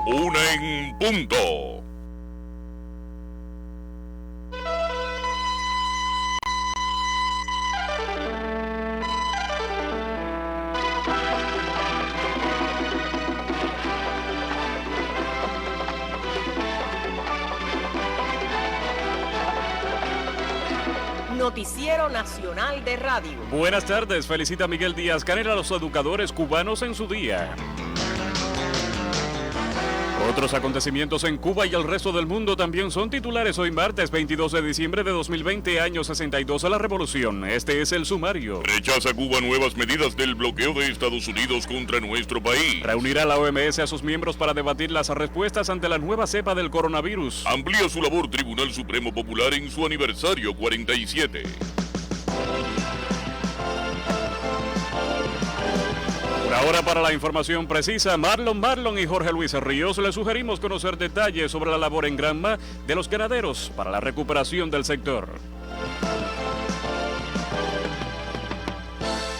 Una en punto. Noticiero Nacional de Radio. Buenas tardes, felicita Miguel Díaz-Canel a los educadores cubanos en su día. Otros acontecimientos en Cuba y el resto del mundo también son titulares hoy martes 22 de diciembre de 2020, año 62 a la revolución. Este es el sumario. Rechaza Cuba nuevas medidas del bloqueo de Estados Unidos contra nuestro país. Reunirá la OMS a sus miembros para debatir las respuestas ante la nueva cepa del coronavirus. Amplía su labor Tribunal Supremo Popular en su aniversario 47. Ahora para la información precisa, Marlon y Jorge Luis Ríos le sugerimos conocer detalles sobre la labor en Granma de los ganaderos para la recuperación del sector.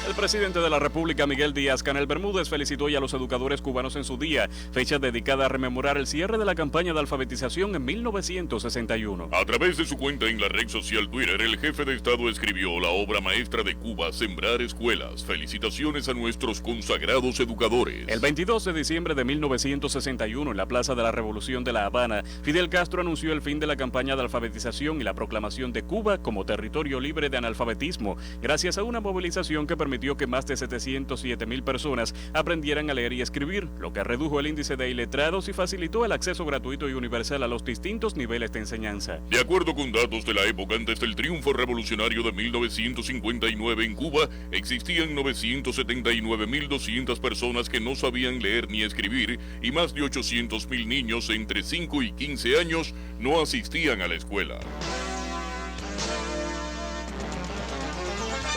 El presidente de la República, Miguel Díaz-Canel Bermúdez, felicitó hoy a los educadores cubanos en su día, fecha dedicada a rememorar el cierre de la campaña de alfabetización en 1961. A través de su cuenta en la red social Twitter, el jefe de Estado escribió la obra maestra de Cuba, Sembrar Escuelas. Felicitaciones a nuestros consagrados educadores. El 22 de diciembre de 1961, en la Plaza de la Revolución de La Habana, Fidel Castro anunció el fin de la campaña de alfabetización y la proclamación de Cuba como territorio libre de analfabetismo, gracias a una movilización que permitió que más de 707,000 personas aprendieran a leer y escribir, lo que redujo el índice de iletrados y facilitó el acceso gratuito y universal a los distintos niveles de enseñanza. De acuerdo con datos de la época antes del triunfo revolucionario de 1959 en Cuba, existían 979,200 personas que no sabían leer ni escribir y más de 800,000 niños entre 5 y 15 años no asistían a la escuela.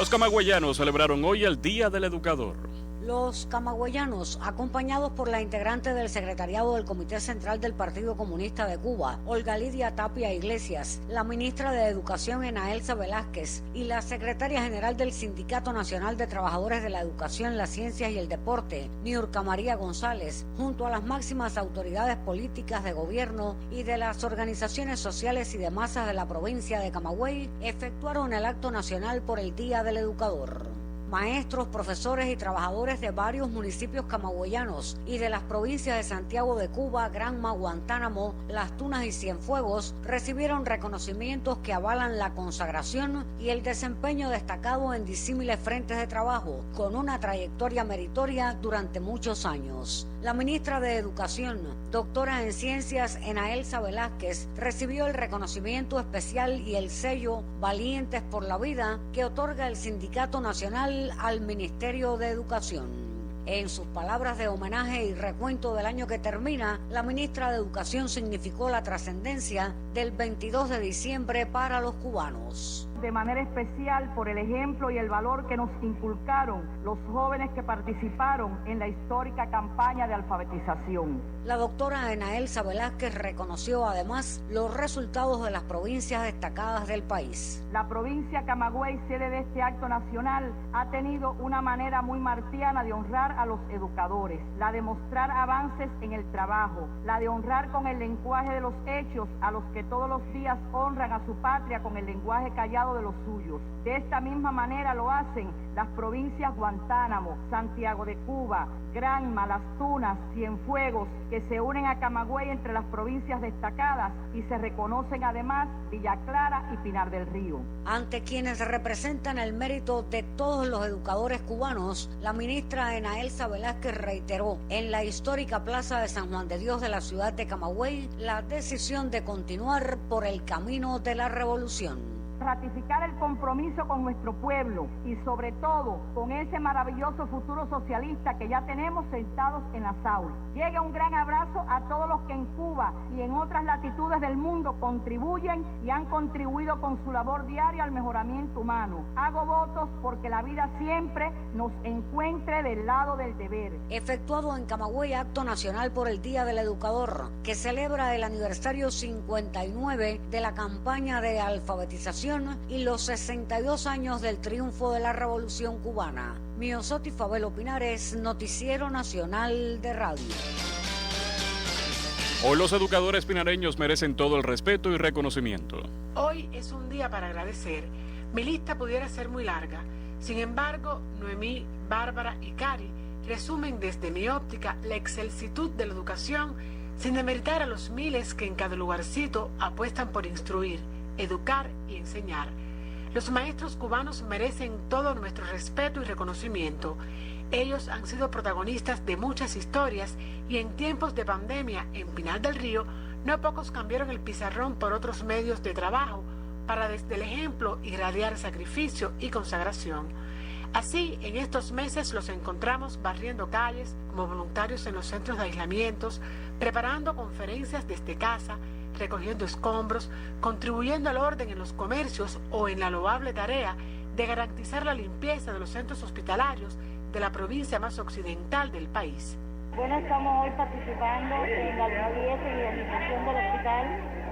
Los camagüeyanos celebraron hoy el Día del Educador. Los camagüeyanos, acompañados por la integrante del secretariado del Comité Central del Partido Comunista de Cuba, Olga Lidia Tapia Iglesias, la ministra de Educación Enaelsa Velázquez y la secretaria general del Sindicato Nacional de Trabajadores de la Educación, las Ciencias y el Deporte, Niurka María González, junto a las máximas autoridades políticas de gobierno y de las organizaciones sociales y de masas de la provincia de Camagüey, efectuaron el acto nacional por el Día del Educador. Maestros, profesores y trabajadores de varios municipios camagüeyanos y de las provincias de Santiago de Cuba, Granma, Guantánamo, Las Tunas y Cienfuegos recibieron reconocimientos que avalan la consagración y el desempeño destacado en disímiles frentes de trabajo, con una trayectoria meritoria durante muchos años. La ministra de Educación, doctora en Ciencias Enaelsa Velázquez, recibió el reconocimiento especial y el sello Valientes por la Vida que otorga el Sindicato Nacional al Ministerio de Educación. En sus palabras de homenaje y recuento del año que termina, la ministra de Educación significó la trascendencia del 22 de diciembre para los cubanos. De manera especial por el ejemplo y el valor que nos inculcaron los jóvenes que participaron en la histórica campaña de alfabetización. La doctora Enaelsa Velázquez reconoció además los resultados de las provincias destacadas del país. La provincia Camagüey, sede de este acto nacional, ha tenido una manera muy martiana de honrar a los educadores, la de mostrar avances en el trabajo, la de honrar con el lenguaje de los hechos a los que todos los días honran a su patria con el lenguaje callado de los suyos. De esta misma manera lo hacen las provincias Guantánamo, Santiago de Cuba, Granma, Las Tunas, Cienfuegos, que se unen a Camagüey entre las provincias destacadas y se reconocen además Villa Clara y Pinar del Río. Ante quienes representan el mérito de todos los educadores cubanos, la ministra Enaelsa Velázquez reiteró en la histórica Plaza de San Juan de Dios de la ciudad de Camagüey la decisión de continuar por el camino de la revolución. Ratificar el compromiso con nuestro pueblo y sobre todo con ese maravilloso futuro socialista que ya tenemos sentados en las aulas. Llega un gran abrazo a todos los que en Cuba y en otras latitudes del mundo contribuyen y han contribuido con su labor diaria al mejoramiento humano. Hago votos porque la vida siempre nos encuentre del lado del deber. Efectuado en Camagüey acto nacional por el Día del Educador, que celebra el aniversario 59 de la campaña de alfabetización y los 62 años del triunfo de la Revolución Cubana. Miosoti Fabelo Pinares, Noticiero Nacional de Radio. Hoy los educadores pinareños merecen todo el respeto y reconocimiento. Hoy es un día para agradecer. Mi lista pudiera ser muy larga. Sin embargo, Noemí, Bárbara y Cari resumen desde mi óptica la excelsitud de la educación, sin demeritar a los miles que en cada lugarcito apuestan por instruir, educar y enseñar. Los maestros cubanos merecen todo nuestro respeto y reconocimiento. Ellos han sido protagonistas de muchas historias y en tiempos de pandemia en Pinar del Río, no pocos cambiaron el pizarrón por otros medios de trabajo para desde el ejemplo irradiar sacrificio y consagración. Así, en estos meses los encontramos barriendo calles como voluntarios en los centros de aislamientos, preparando conferencias desde casa, recogiendo escombros, contribuyendo al orden en los comercios o en la loable tarea de garantizar la limpieza de los centros hospitalarios de la provincia más occidental del país. Bueno, estamos hoy participando en la limpieza y organización del hospital,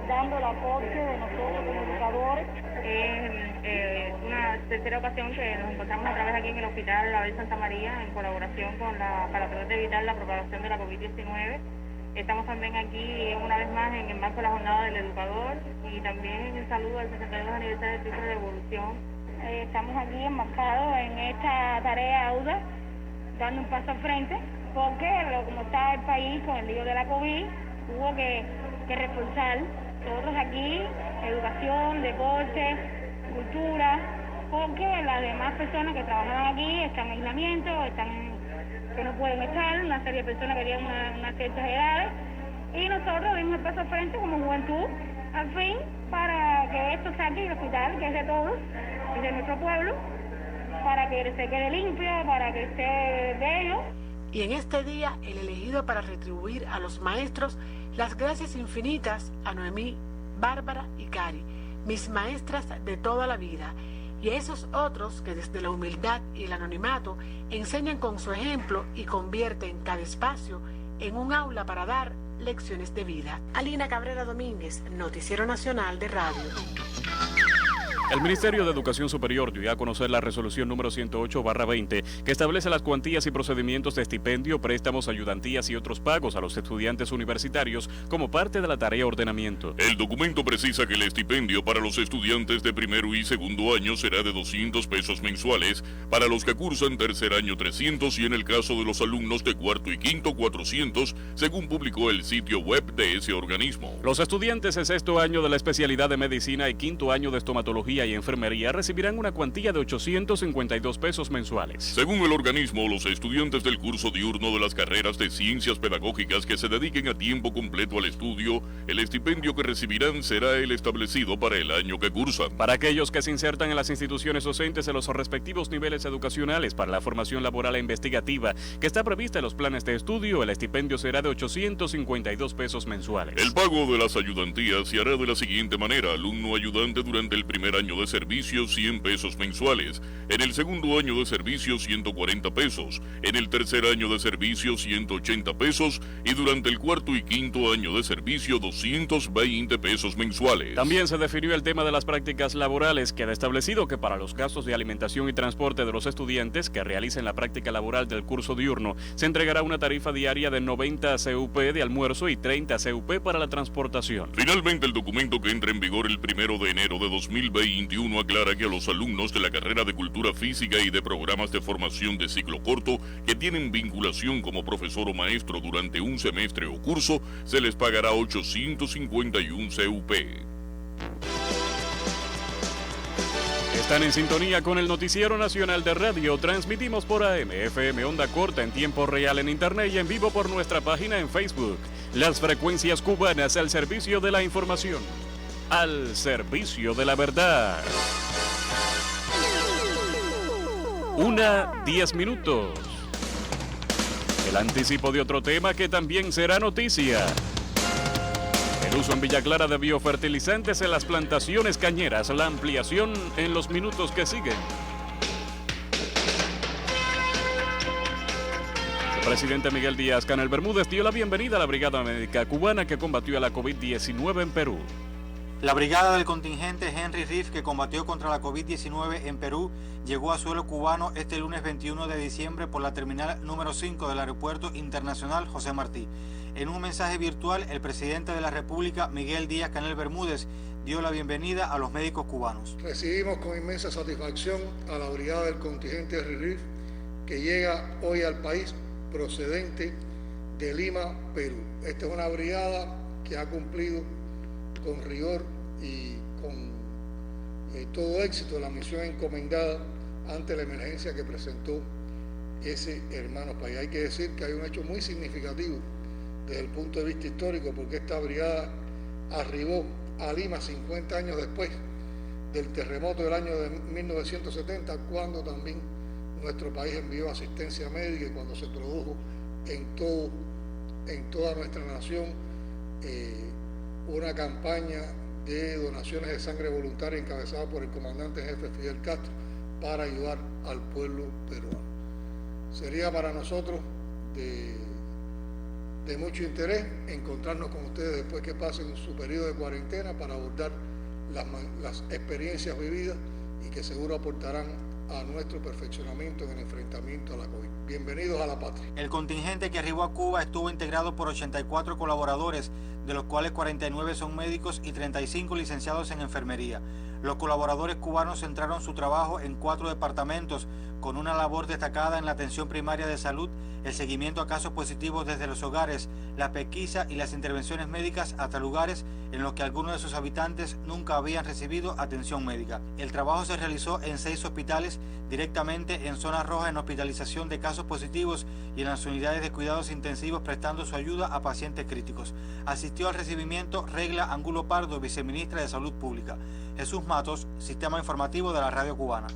dando el aporte de nosotros como educadores. Es una tercera ocasión que nos encontramos otra vez aquí en el Hospital Abel Santa María en colaboración para tratar de evitar la propagación de la COVID-19. Estamos también aquí una vez más en el marco de la jornada del educador y también en el saludo al 62 aniversario del Triunfo de la Revolución. Estamos aquí enmarcados en esta tarea audaz, dando un paso al frente, porque como está el país con el lío de la COVID, hubo que reforzar. Nosotros aquí, educación, deporte, cultura, porque las demás personas que trabajan aquí están en aislamiento, que no pueden estar, una serie de personas que tienen unas ciertas edades, y nosotros dimos el paso al frente como juventud, al fin, para que esto saque el hospital, que es de todos, y de nuestro pueblo, para que se quede limpio, para que esté bello. Y en este día, el elegido para retribuir a los maestros las gracias infinitas a Noemí, Bárbara y Cari, mis maestras de toda la vida, y a esos otros que desde la humildad y el anonimato enseñan con su ejemplo y convierten cada espacio en un aula para dar lecciones de vida. Alina Cabrera Domínguez, Noticiero Nacional de Radio. El Ministerio de Educación Superior dio a conocer la resolución número 108/20 que establece las cuantías y procedimientos de estipendio, préstamos, ayudantías y otros pagos a los estudiantes universitarios como parte de la tarea ordenamiento. El documento precisa que el estipendio para los estudiantes de primero y segundo año será de 200 pesos mensuales, para los que cursan tercer año 300 y en el caso de los alumnos de cuarto y quinto 400, según publicó el sitio web de ese organismo. Los estudiantes de sexto año de la especialidad de medicina y quinto año de estomatología y enfermería recibirán una cuantía de 852 pesos mensuales. Según el organismo, los estudiantes del curso diurno de las carreras de ciencias pedagógicas que se dediquen a tiempo completo al estudio, el estipendio que recibirán será el establecido para el año que cursan. Para aquellos que se insertan en las instituciones docentes en los respectivos niveles educacionales para la formación laboral e investigativa que está prevista en los planes de estudio, el estipendio será de 852 pesos mensuales. El pago de las ayudantías se hará de la siguiente manera: alumno ayudante durante el primer año de servicio 100 pesos mensuales, en el segundo año de servicio 140 pesos, en el tercer año de servicio 180 pesos y durante el cuarto y quinto año de servicio 220 pesos mensuales. También se definió el tema de las prácticas laborales, que ha establecido que para los gastos de alimentación y transporte de los estudiantes que realicen la práctica laboral del curso diurno se entregará una tarifa diaria de 90 CUP de almuerzo y 30 CUP para la transportación. Finalmente, el documento que entra en vigor el 1 de enero de 2021 aclara que a los alumnos de la carrera de Cultura Física y de programas de formación de ciclo corto que tienen vinculación como profesor o maestro durante un semestre o curso, se les pagará 851 CUP. Están en sintonía con el Noticiero Nacional de Radio. Transmitimos por AM, FM, onda corta en tiempo real en Internet y en vivo por nuestra página en Facebook. Las frecuencias cubanas al servicio de la información. Al servicio de la verdad. 1:10. El anticipo de otro tema que también será noticia. El uso en Villa Clara de biofertilizantes en las plantaciones cañeras. La ampliación en los minutos que siguen. El presidente Miguel Díaz-Canel Bermúdez dio la bienvenida a la Brigada Médica Cubana que combatió a la COVID-19 en Perú. La brigada del contingente Henry Riff, que combatió contra la COVID-19 en Perú, llegó a suelo cubano este lunes 21 de diciembre por la terminal número 5 del Aeropuerto Internacional José Martí. En un mensaje virtual, el presidente de la República, Miguel Díaz-Canel Bermúdez, dio la bienvenida a los médicos cubanos. Recibimos con inmensa satisfacción a la brigada del contingente Henry Reef que llega hoy al país procedente de Lima, Perú. Esta es una brigada que ha cumplido con rigor y con todo éxito la misión encomendada ante la emergencia que presentó ese hermano país. Hay que decir que hay un hecho muy significativo desde el punto de vista histórico, porque esta brigada arribó a Lima 50 años después del terremoto del año de 1970, cuando también nuestro país envió asistencia médica y cuando se produjo en toda nuestra nación una campaña de donaciones de sangre voluntaria encabezada por el comandante jefe Fidel Castro para ayudar al pueblo peruano. Sería para nosotros de mucho interés encontrarnos con ustedes después que pasen su periodo de cuarentena para abordar las experiencias vividas y que seguro aportarán a nuestro perfeccionamiento en el enfrentamiento a la COVID. Bienvenidos a la patria. El contingente que arribó a Cuba estuvo integrado por 84 colaboradores, de los cuales 49 son médicos y 35 licenciados en enfermería. Los colaboradores cubanos centraron su trabajo en 4 departamentos, con una labor destacada en la atención primaria de salud, el seguimiento a casos positivos desde los hogares, la pesquisa y las intervenciones médicas hasta lugares en los que algunos de sus habitantes nunca habían recibido atención médica. El trabajo se realizó en 6 hospitales, directamente en zona roja en hospitalización de casos positivos y en las unidades de cuidados intensivos prestando su ayuda a pacientes críticos. Asistió al recibimiento Regla Angulo Pardo, viceministra de Salud Pública. Jesús Matos, Sistema Informativo de la Radio Cubana.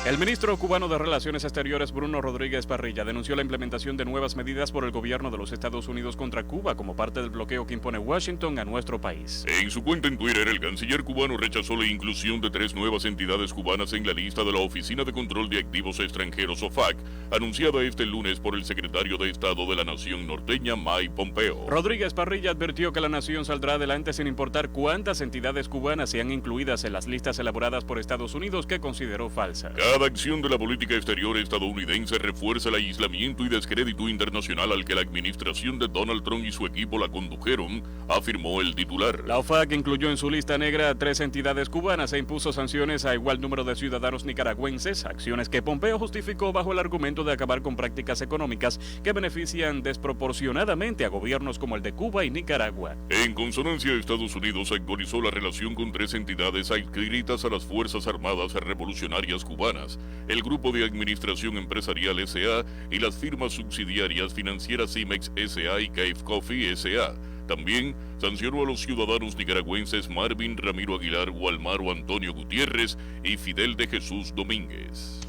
El ministro cubano de Relaciones Exteriores, Bruno Rodríguez Parrilla, denunció la implementación de nuevas medidas por el gobierno de los Estados Unidos contra Cuba como parte del bloqueo que impone Washington a nuestro país. En su cuenta en Twitter, el canciller cubano rechazó la inclusión de 3 nuevas entidades cubanas en la lista de la Oficina de Control de Activos Extranjeros, OFAC, anunciada este lunes por el secretario de Estado de la Nación norteña, Mike Pompeo. Rodríguez Parrilla advirtió que la nación saldrá adelante sin importar cuántas entidades cubanas sean incluidas en las listas elaboradas por Estados Unidos, que consideró falsas. Cada acción de la política exterior estadounidense refuerza el aislamiento y descrédito internacional al que la administración de Donald Trump y su equipo la condujeron, afirmó el titular. La OFAC incluyó en su lista negra a 3 entidades cubanas e impuso sanciones a igual número de ciudadanos nicaragüenses, acciones que Pompeo justificó bajo el argumento de acabar con prácticas económicas que benefician desproporcionadamente a gobiernos como el de Cuba y Nicaragua. En consonancia, Estados Unidos actualizó la relación con 3 entidades adscritas a las Fuerzas Armadas Revolucionarias Cubanas, el Grupo de Administración Empresarial S.A. y las firmas subsidiarias financieras Cimex S.A. y Cave Coffee S.A. También sancionó a los ciudadanos nicaragüenses Marvin Ramiro Aguilar, Gualmaro Antonio Gutiérrez y Fidel de Jesús Domínguez.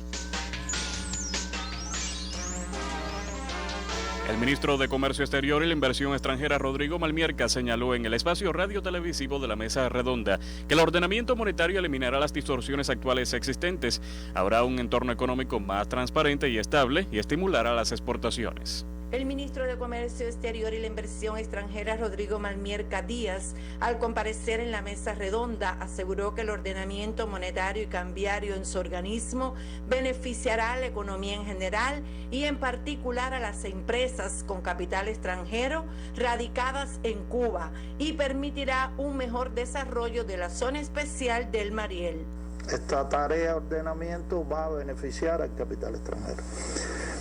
El ministro de Comercio Exterior y la Inversión Extranjera, Rodrigo Malmierca, señaló en el espacio radio-televisivo de la Mesa Redonda que el ordenamiento monetario eliminará las distorsiones actuales existentes, habrá un entorno económico más transparente y estable y estimulará las exportaciones. El ministro de Comercio Exterior y la Inversión Extranjera, Rodrigo Malmierca Díaz, al comparecer en la Mesa Redonda, aseguró que el ordenamiento monetario y cambiario en su organismo beneficiará a la economía en general y en particular a las empresas con capital extranjero radicadas en Cuba y permitirá un mejor desarrollo de la zona especial del Mariel. Esta tarea de ordenamiento va a beneficiar al capital extranjero.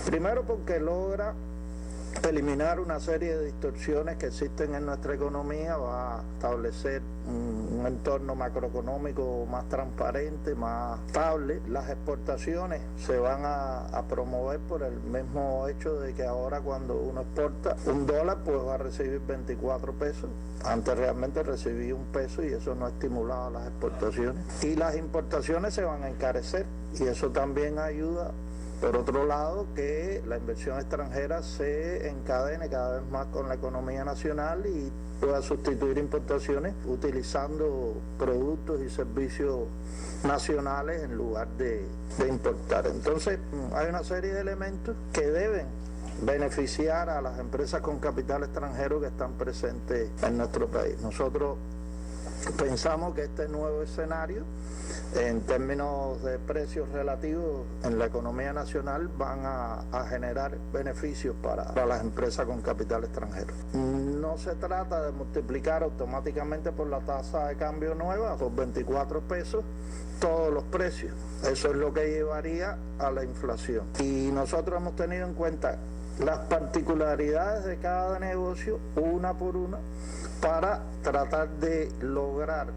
Primero porque logra eliminar una serie de distorsiones que existen en nuestra economía, va a establecer un entorno macroeconómico más transparente, más estable. Las exportaciones se van a promover por el mismo hecho de que ahora cuando uno exporta $1, pues va a recibir 24 pesos. Antes realmente recibía $1 y eso no estimulaba las exportaciones. Y las importaciones se van a encarecer y eso también ayuda. Por otro lado, que la inversión extranjera se encadene cada vez más con la economía nacional y pueda sustituir importaciones utilizando productos y servicios nacionales en lugar de importar. Entonces, hay una serie de elementos que deben beneficiar a las empresas con capital extranjero que están presentes en nuestro país. Nosotros Pensamos que este nuevo escenario, en términos de precios relativos en la economía nacional, van a generar beneficios para las empresas con capital extranjero. No se trata de multiplicar automáticamente por la tasa de cambio nueva, por 24 pesos, todos los precios. Eso es lo que llevaría a la inflación. Y nosotros hemos tenido en cuenta las particularidades de cada negocio, una por una, para tratar de lograr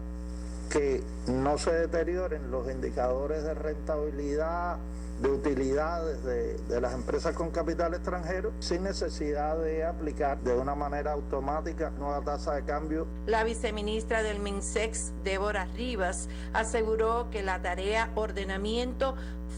que no se deterioren los indicadores de rentabilidad, de utilidades de las empresas con capital extranjero, sin necesidad de aplicar de una manera automática nueva tasa de cambio. La viceministra del MINSEX, Débora Rivas, aseguró que la tarea ordenamiento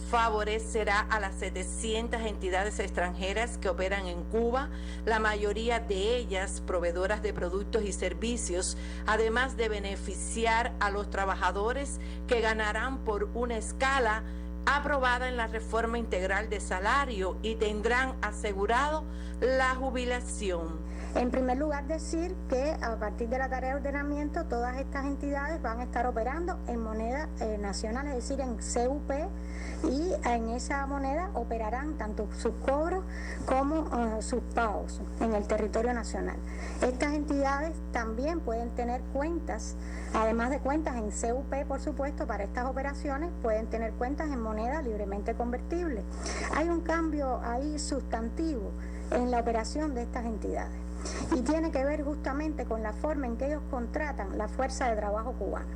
favorecerá a las 700 entidades extranjeras que operan en Cuba, la mayoría de ellas proveedoras de productos y servicios, además de beneficiar a los trabajadores que ganarán por una escala aprobada en la reforma integral de salario y tendrán asegurado la jubilación. En primer lugar, decir que a partir de la tarea de ordenamiento todas estas entidades van a estar operando en moneda nacional, es decir, en CUP, y en esa moneda operarán tanto sus cobros como sus pagos en el territorio nacional. Estas entidades también pueden tener cuentas, además de cuentas en CUP, por supuesto, para estas operaciones, pueden tener cuentas en moneda libremente convertible. Hay un cambio ahí sustantivo en la operación de estas entidades y tiene que ver justamente con la forma en que ellos contratan la fuerza de trabajo cubana.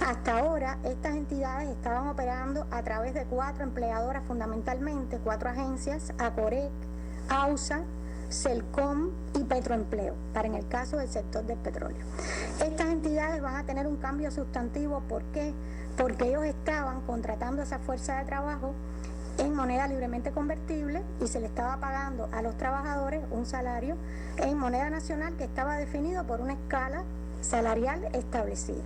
Hasta ahora estas entidades estaban operando a través de 4 empleadoras, fundamentalmente 4 agencias: ACOREC, AUSA, CELCOM y Petroempleo, para en el caso del sector del petróleo. Estas entidades van a tener un cambio sustantivo. ¿Por qué? Porque ellos estaban contratando esa fuerza de trabajo en moneda libremente convertible y se le estaba pagando a los trabajadores un salario en moneda nacional que estaba definido por una escala salarial establecida.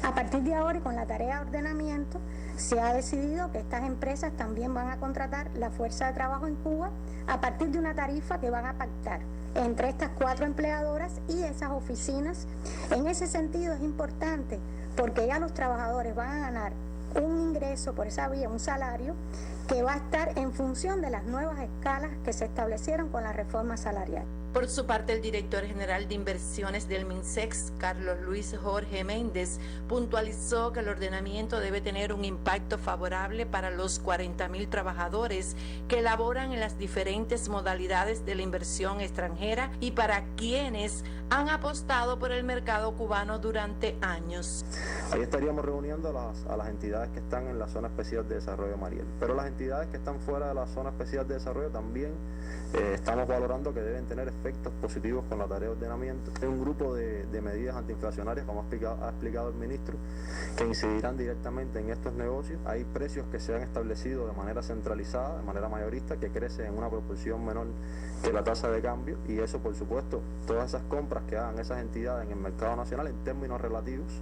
A partir de ahora, y con la tarea de ordenamiento, se ha decidido que estas empresas también van a contratar la fuerza de trabajo en Cuba a partir de una tarifa que van a pactar entre estas 4 empleadoras y esas oficinas. En ese sentido es importante porque ya los trabajadores van a ganar un ingreso por esa vía, un salario que va a estar en función de las nuevas escalas que se establecieron con la reforma salarial. Por su parte, el director general de inversiones del MINSEX, Carlos Luis Jorge Méndez, puntualizó que el ordenamiento debe tener un impacto favorable para los 40.000 trabajadores que laboran en las diferentes modalidades de la inversión extranjera y para quienes han apostado por el mercado cubano durante años. Ahí estaríamos reuniendo a las entidades que están en la zona especial de desarrollo Mariel, pero las entidades que están fuera de la zona especial de desarrollo también estamos valorando que deben tener efectos positivos con la tarea de ordenamiento. Hay un grupo de medidas antiinflacionarias, como ha explicado el ministro, que incidirán directamente en estos negocios. Hay precios que se han establecido de manera centralizada, de manera mayorista, que crecen en una proporción menor que la tasa de cambio, y eso, por supuesto, todas esas compras que hagan esas entidades en el mercado nacional en términos relativos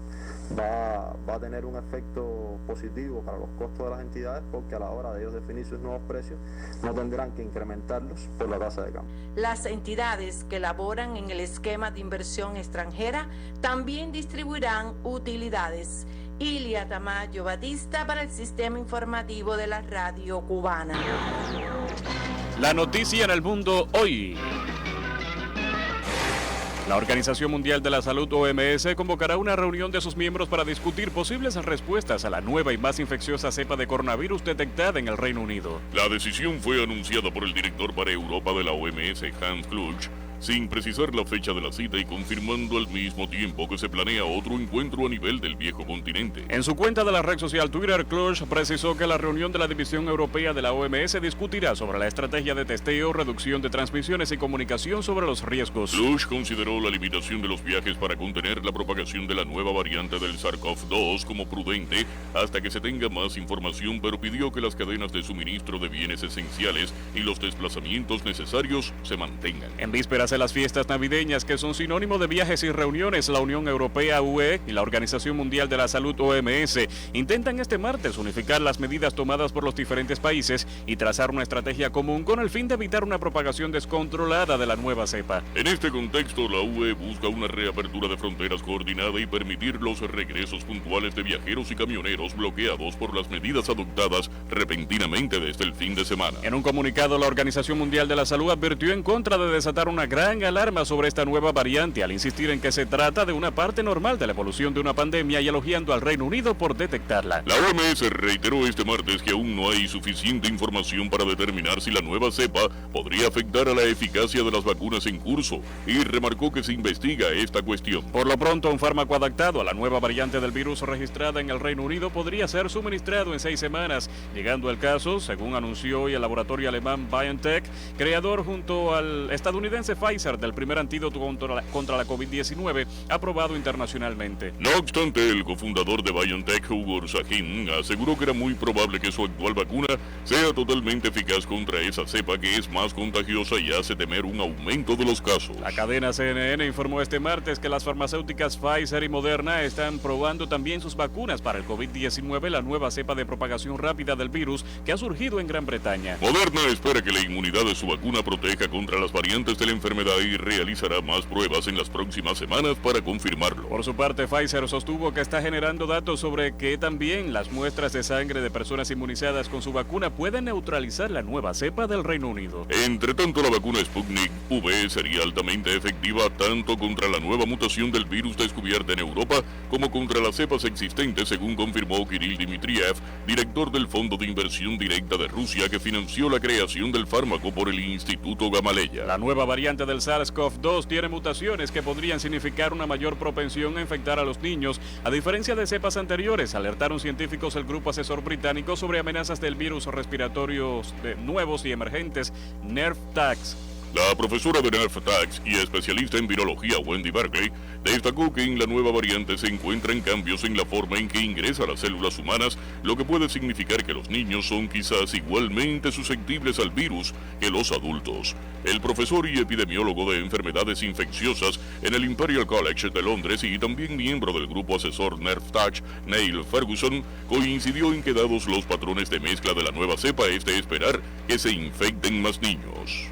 va a tener un efecto positivo para los costos de las entidades, porque a la hora de ellos definir sus nuevos precios no tendrán que incrementarlos por la tasa de cambio. Las entidades que laboran en el esquema de inversión extranjera también distribuirán utilidades. Ilia Tamayo Batista para el Sistema Informativo de la Radio Cubana. La noticia en el mundo hoy. La Organización Mundial de la Salud, OMS, convocará una reunión de sus miembros para discutir posibles respuestas a la nueva y más infecciosa cepa de coronavirus detectada en el Reino Unido. La decisión fue anunciada por el director para Europa de la OMS, Hans Kluge, sin precisar la fecha de la cita y confirmando al mismo tiempo que se planea otro encuentro a nivel del viejo continente. En su cuenta de la red social Twitter, Kluge precisó que la reunión de la División Europea de la OMS discutirá sobre la estrategia de testeo, reducción de transmisiones y comunicación sobre los riesgos. Kluge consideró la limitación de los viajes para contener la propagación de la nueva variante del SARS-CoV-2 como prudente hasta que se tenga más información, pero pidió que las cadenas de suministro de bienes esenciales y los desplazamientos necesarios se mantengan. En vísperas vísperas de las fiestas navideñas, que son sinónimo de viajes y reuniones, la Unión Europea, UE, y la Organización Mundial de la Salud, OMS, intentan este martes unificar las medidas tomadas por los diferentes países y trazar una estrategia común con el fin de evitar una propagación descontrolada de la nueva cepa. En este contexto, la UE busca una reapertura de fronteras coordinada y permitir los regresos puntuales de viajeros y camioneros bloqueados por las medidas adoptadas repentinamente desde el fin de semana. En un comunicado, la Organización Mundial de la Salud advirtió en contra de desatar una gran alarma sobre esta nueva variante, al insistir en que se trata de una parte normal de la evolución de una pandemia y elogiando al Reino Unido por detectarla. La OMS reiteró este martes que aún no hay suficiente información para determinar si la nueva cepa podría afectar a la eficacia de las vacunas en curso y remarcó que se investiga esta cuestión. Por lo pronto, un fármaco adaptado a la nueva variante del virus registrada en el Reino Unido podría ser suministrado en 6 semanas, llegando al caso, según anunció hoy el laboratorio alemán BioNTech, creador junto al estadounidense Pfizer del primer antídoto contra la COVID-19, aprobado internacionalmente. No obstante, el cofundador de BioNTech, Ugur Sahin, aseguró que era muy probable que su actual vacuna sea totalmente eficaz contra esa cepa que es más contagiosa y hace temer un aumento de los casos. La cadena CNN informó este martes que las farmacéuticas Pfizer y Moderna están probando también sus vacunas para el COVID-19, la nueva cepa de propagación rápida del virus que ha surgido en Gran Bretaña. Moderna espera que la inmunidad de su vacuna proteja contra las variantes de la enfermedad y realizará más pruebas en las próximas semanas para confirmarlo. Por su parte, Pfizer sostuvo que está generando datos sobre que también las muestras de sangre de personas inmunizadas con su vacuna pueden neutralizar la nueva cepa del Reino Unido. Entre tanto, la vacuna Sputnik V sería altamente efectiva tanto contra la nueva mutación del virus descubierta en Europa como contra las cepas existentes, según confirmó Kirill Dmitriev, director del Fondo de Inversión Directa de Rusia que financió la creación del fármaco por el Instituto Gamaleya. La nueva variante del SARS-CoV-2 tiene mutaciones que podrían significar una mayor propensión a infectar a los niños, a diferencia de cepas anteriores, alertaron científicos del grupo asesor británico sobre amenazas del virus respiratorios nuevos y emergentes NERF-TAX. La profesora de NERF-TAX y especialista en virología Wendy Berkeley destacó que en la nueva variante se encuentran cambios en la forma en que ingresa a las células humanas, lo que puede significar que los niños son quizás igualmente susceptibles al virus que los adultos. El profesor y epidemiólogo de enfermedades infecciosas en el Imperial College de Londres y también miembro del grupo asesor NERF-TAX, Neil Ferguson, coincidió en que dados los patrones de mezcla de la nueva cepa es de esperar que se infecten más niños.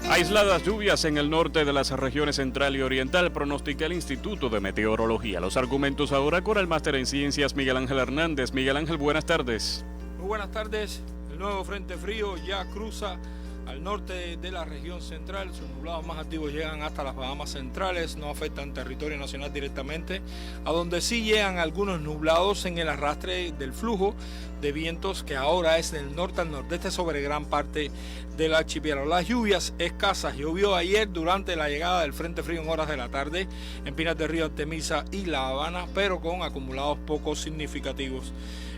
Aisladas lluvias en el norte de las regiones central y oriental, pronostica el Instituto de Meteorología. Los argumentos ahora con el máster en ciencias Miguel Ángel Hernández. Miguel Ángel, buenas tardes. Muy buenas tardes. El nuevo frente frío ya cruza al norte de la región central. Sus nublados más activos llegan hasta las Bahamas centrales, no afectan territorio nacional directamente, a donde sí llegan algunos nublados en el arrastre del flujo de vientos que ahora es del norte al nordeste sobre gran parte del archipiélago. Las lluvias escasas, llovió ayer durante la llegada del frente frío en horas de la tarde en Pinas del Río, Artemisa y La Habana, pero con acumulados poco significativos.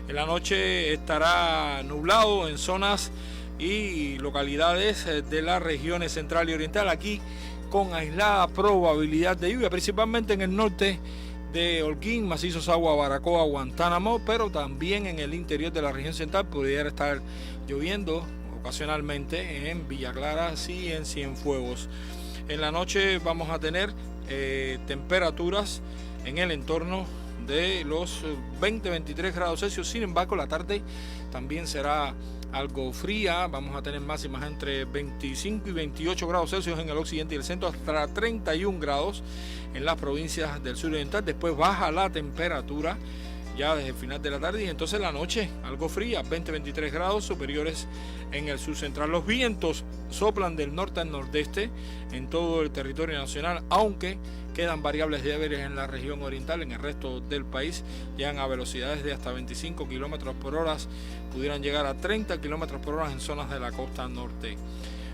En la noche estará nublado en zonas y localidades de las regiones central y oriental, aquí con aislada probabilidad de lluvia, principalmente en el norte de Holguín, Macizos, Agua, Baracoa, Guantánamo, pero también en el interior de la región central pudiera estar lloviendo ocasionalmente en Villa Clara y en Cienfuegos. En la noche vamos a tener temperaturas en el entorno de los 20-23 grados Celsius, sin embargo la tarde también será algo fría, vamos a tener máximas entre 25 y 28 grados Celsius en el occidente y el centro, hasta 31 grados en las provincias del sur oriental. Después baja la temperatura ya desde el final de la tarde y entonces la noche algo fría, 20-23 grados superiores en el sur central. Los vientos soplan del norte al nordeste en todo el territorio nacional, aunque quedan variables débiles en la región oriental. En el resto del país llegan a velocidades de hasta 25 kilómetros por hora, pudieran llegar a 30 kilómetros por hora en zonas de la costa norte.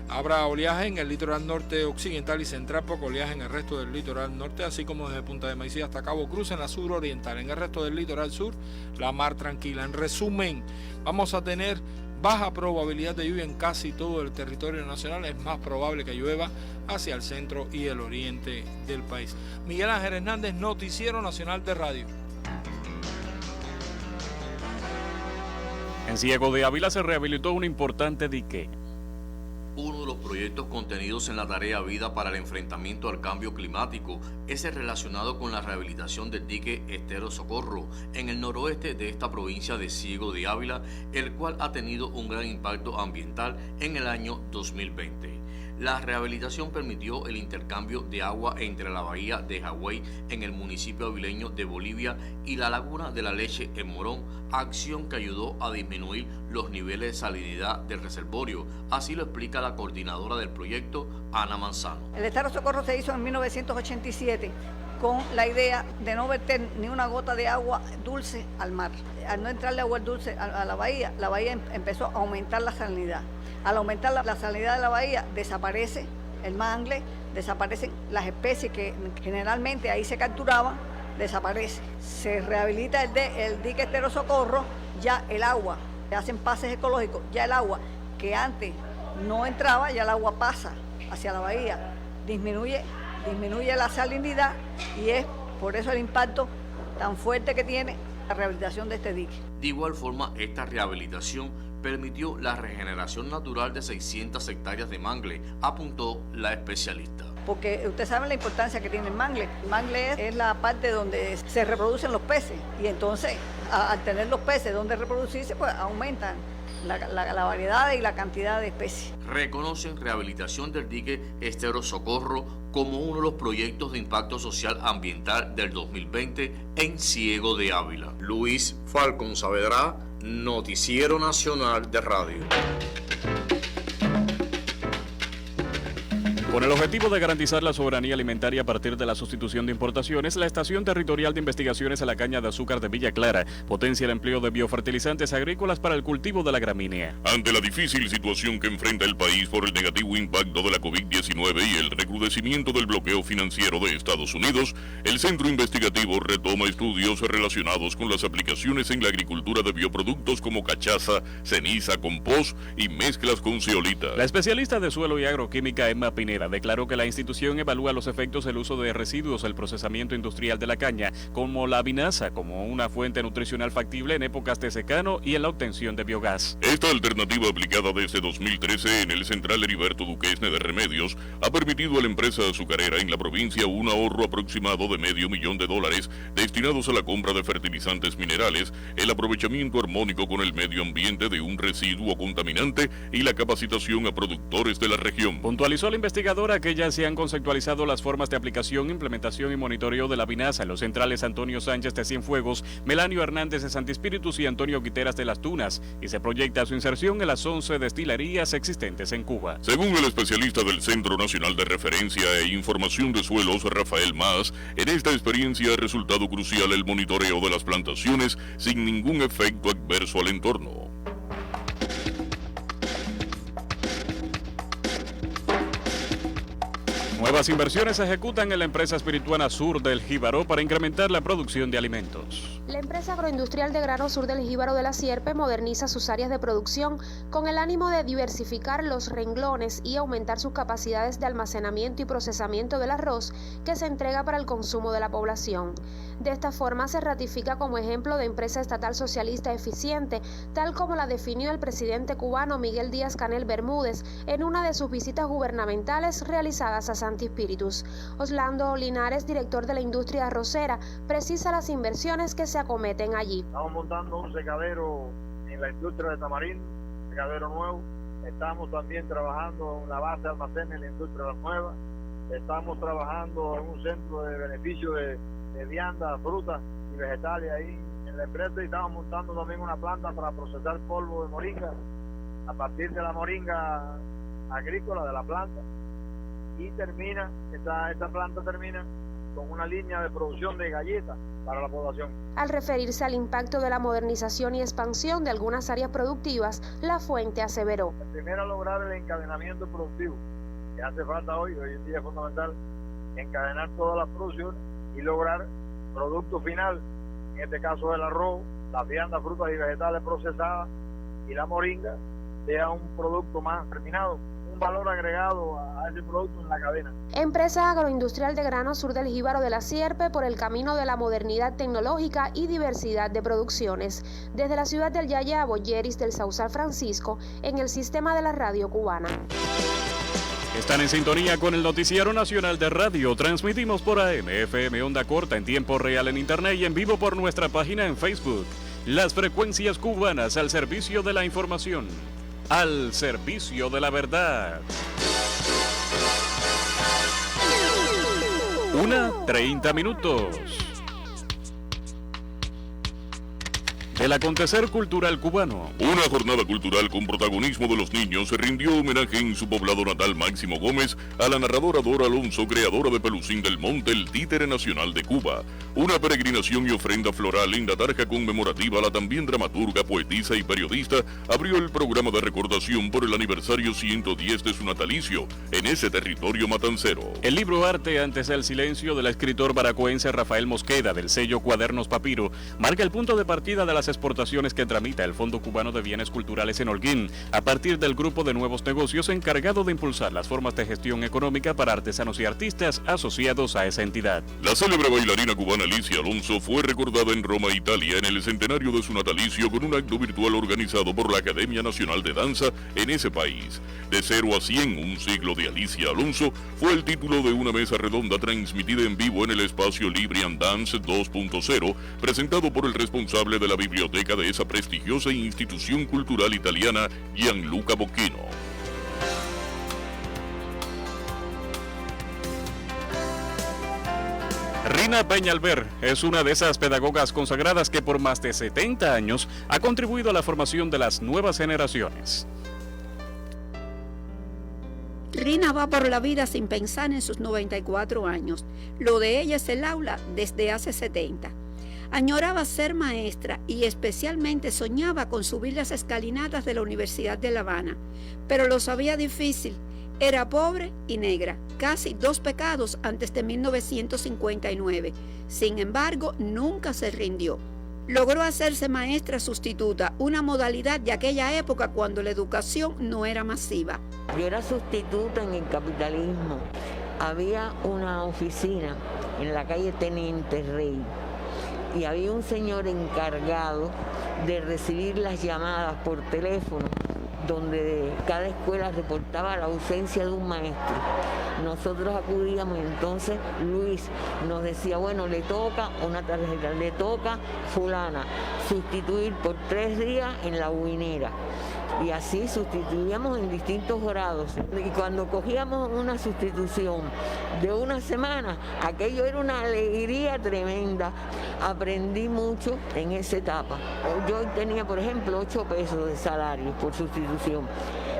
Habrá oleaje en el litoral norte occidental y central, poco oleaje en el resto del litoral norte, así como desde Punta de Maicía hasta Cabo Cruz en la sur oriental. En el resto del litoral sur, la mar tranquila. En resumen, vamos a tener baja probabilidad de lluvia en casi todo el territorio nacional. Es más probable que llueva hacia el centro y el oriente del país. Miguel Ángel Hernández, Noticiero Nacional de Radio. En Ciego de Ávila se rehabilitó un importante dique. Uno de los proyectos contenidos en la tarea Vida para el enfrentamiento al cambio climático es el relacionado con la rehabilitación del dique Estero Socorro en el noroeste de esta provincia de Ciego de Ávila, el cual ha tenido un gran impacto ambiental en el año 2020. La rehabilitación permitió el intercambio de agua entre la bahía de Hawái en el municipio avileño de Bolivia y la laguna de la Leche en Morón, acción que ayudó a disminuir los niveles de salinidad del reservorio. Así lo explica la coordinadora del proyecto, Ana Manzano. El Estero Socorro se hizo en 1987 con la idea de no verter ni una gota de agua dulce al mar. Al no entrarle agua dulce a la bahía empezó a aumentar la salinidad. Al aumentar la salinidad de la bahía, desaparece el mangle, desaparecen las especies que generalmente ahí se capturaban, desaparece. Se rehabilita el dique Estero Socorro, ya el agua, se hacen pases ecológicos, ya el agua que antes no entraba, ya el agua pasa hacia la bahía, disminuye la salinidad y es por eso el impacto tan fuerte que tiene la rehabilitación de este dique. De igual forma, esta rehabilitación permitió la regeneración natural de 600 hectáreas de mangle, apuntó la especialista. Porque usted sabe la importancia que tiene el mangle. El mangle es la parte donde se reproducen los peces y entonces al tener los peces donde reproducirse, pues aumentan la variedad y la cantidad de especies. Reconocen rehabilitación del dique Estero Socorro como uno de los proyectos de impacto social ambiental del 2020 en Ciego de Ávila. Luis Falcón Saavedra, Noticiero Nacional de Radio. Con el objetivo de garantizar la soberanía alimentaria a partir de la sustitución de importaciones, la Estación Territorial de Investigaciones a la Caña de Azúcar de Villa Clara potencia el empleo de biofertilizantes agrícolas para el cultivo de la gramínea. Ante la difícil situación que enfrenta el país por el negativo impacto de la COVID-19 y el recrudecimiento del bloqueo financiero de Estados Unidos, el Centro Investigativo retoma estudios relacionados con las aplicaciones en la agricultura de bioproductos como cachaza, ceniza, compost y mezclas con zeolita. La especialista de suelo y agroquímica Emma Pineda declaró que la institución evalúa los efectos del uso de residuos del procesamiento industrial de la caña, como la vinaza, como una fuente nutricional factible en épocas de secano y en la obtención de biogás. Esta alternativa aplicada desde 2013 en el Central Heriberto Duquesne de Remedios ha permitido a la empresa azucarera en la provincia un ahorro aproximado de $500,000 destinados a la compra de fertilizantes minerales, el aprovechamiento armónico con el medio ambiente de un residuo contaminante y la capacitación a productores de la región. Puntualizó la investigadora que ya se han conceptualizado las formas de aplicación, implementación y monitoreo de la vinaza en los centrales Antonio Sánchez de Cienfuegos, Melanio Hernández de Santi Espíritus y Antonio Guiteras de Las Tunas, y se proyecta su inserción en las 11 destilerías existentes en Cuba. Según el especialista del Centro Nacional de Referencia e Información de Suelos, Rafael Mas, en esta experiencia ha resultado crucial el monitoreo de las plantaciones sin ningún efecto adverso al entorno. Nuevas inversiones se ejecutan en la empresa espirituana Sur del Jíbaro para incrementar la producción de alimentos. La empresa agroindustrial de grano Sur del Jíbaro de la Sierpe moderniza sus áreas de producción con el ánimo de diversificar los renglones y aumentar sus capacidades de almacenamiento y procesamiento del arroz que se entrega para el consumo de la población. De esta forma se ratifica como ejemplo de empresa estatal socialista eficiente, tal como la definió el presidente cubano Miguel Díaz-Canel Bermúdez en una de sus visitas gubernamentales realizadas a Santi Espíritus. Oslando Linares, director de la industria arrocera, precisa las inversiones que se acometen allí. Estamos montando un secadero en la industria de Tamarindo, secadero nuevo. Estamos también trabajando en la base de almacenes en la industria de las nuevas. Estamos trabajando en un centro de beneficio de vianda, frutas y vegetales ahí en la empresa, y estamos montando también una planta para procesar polvo de moringa a partir de la moringa agrícola de la planta, y esta planta termina con una línea de producción de galletas para la población. Al referirse al impacto de la modernización y expansión de algunas áreas productivas, la fuente aseveró: primero, lograr el encadenamiento productivo que hace falta hoy en día es fundamental, encadenar todas las producciones y lograr producto final, en este caso el arroz, las viandas, frutas y vegetales procesadas y la moringa, sea un producto más terminado, un valor agregado a ese producto en la cadena. Empresa agroindustrial de grano sur del Jíbaro de la Sierpe por el camino de la modernidad tecnológica y diversidad de producciones. Desde la ciudad del Yaya a Boyeris del Sausal Francisco, en el sistema de la radio cubana. Están en sintonía con el Noticiero Nacional de Radio. Transmitimos por AM, FM, onda corta, en tiempo real en Internet y en vivo por nuestra página en Facebook. Las frecuencias cubanas al servicio de la información, al servicio de la verdad. 1:30. El acontecer cultural cubano. Una jornada cultural con protagonismo de los niños se rindió homenaje en su poblado natal Máximo Gómez a la narradora Dora Alonso, creadora de Pelusín del Monte, el títere nacional de Cuba. Una peregrinación y ofrenda floral en la tarja conmemorativa a la también dramaturga, poetisa y periodista abrió el programa de recordación por el aniversario 110 de su natalicio en ese territorio matancero. El libro Arte antes del silencio del escritor baracoense Rafael Mosqueda del sello Cuadernos Papiro marca el punto de partida de las exportaciones que tramita el Fondo Cubano de Bienes Culturales en Holguín, a partir del grupo de nuevos negocios encargado de impulsar las formas de gestión económica para artesanos y artistas asociados a esa entidad. La célebre bailarina cubana Alicia Alonso fue recordada en Roma, Italia, en el centenario de su natalicio con un acto virtual organizado por la Academia Nacional de Danza en ese país. De 0 a 100, un siglo de Alicia Alonso, fue el título de una mesa redonda transmitida en vivo en el espacio Libre and Dance 2.0, presentado por el responsable de la biblioteca de esa prestigiosa institución cultural italiana, Gianluca Bocchino. Rina Peñalver es una de esas pedagogas consagradas que por más de 70 años ha contribuido a la formación de las nuevas generaciones. Rina va por la vida sin pensar en sus 94 años. Lo de ella es el aula desde hace 70. Añoraba ser maestra y especialmente soñaba con subir las escalinatas de la Universidad de La Habana, pero lo sabía difícil. Era pobre y negra, casi 2 pecados antes de 1959. Sin embargo, nunca se rindió. Logró hacerse maestra sustituta, una modalidad de aquella época cuando la educación no era masiva. Yo era sustituta en el capitalismo. Había una oficina en la calle Teniente Rey y había un señor encargado de recibir las llamadas por teléfono, donde cada escuela reportaba la ausencia de un maestro. Nosotros acudíamos y entonces Luis nos decía, bueno, le toca una tarjeta, le toca fulana, sustituir por 3 días en la Uinera. Y así sustituíamos en distintos grados. Y cuando cogíamos una sustitución de una semana, aquello era una alegría tremenda. Aprendí mucho en esa etapa. Yo tenía, por ejemplo, 8 pesos de salario por sustitución.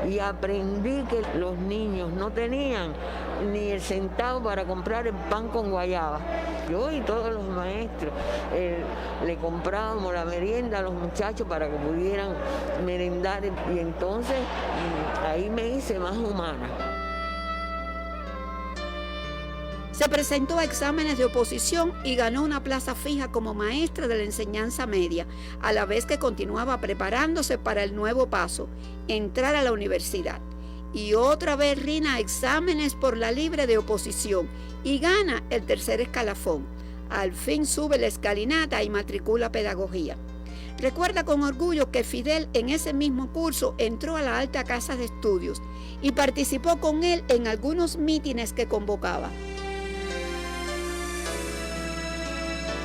Y aprendí que los niños no tenían ni el centavo para comprar el pan con guayaba. Yo y todos los maestros le comprábamos la merienda a los muchachos para que pudieran merendar. Y entonces ahí me hice más humana. Se presentó a exámenes de oposición y ganó una plaza fija como maestra de la enseñanza media, a la vez que continuaba preparándose para el nuevo paso, entrar a la universidad. Y otra vez Rina exámenes por la libre de oposición y gana el 3er escalafón. Al fin sube la escalinata y matricula pedagogía. Recuerda con orgullo que Fidel en ese mismo curso entró a la Alta Casa de Estudios y participó con él en algunos mítines que convocaba.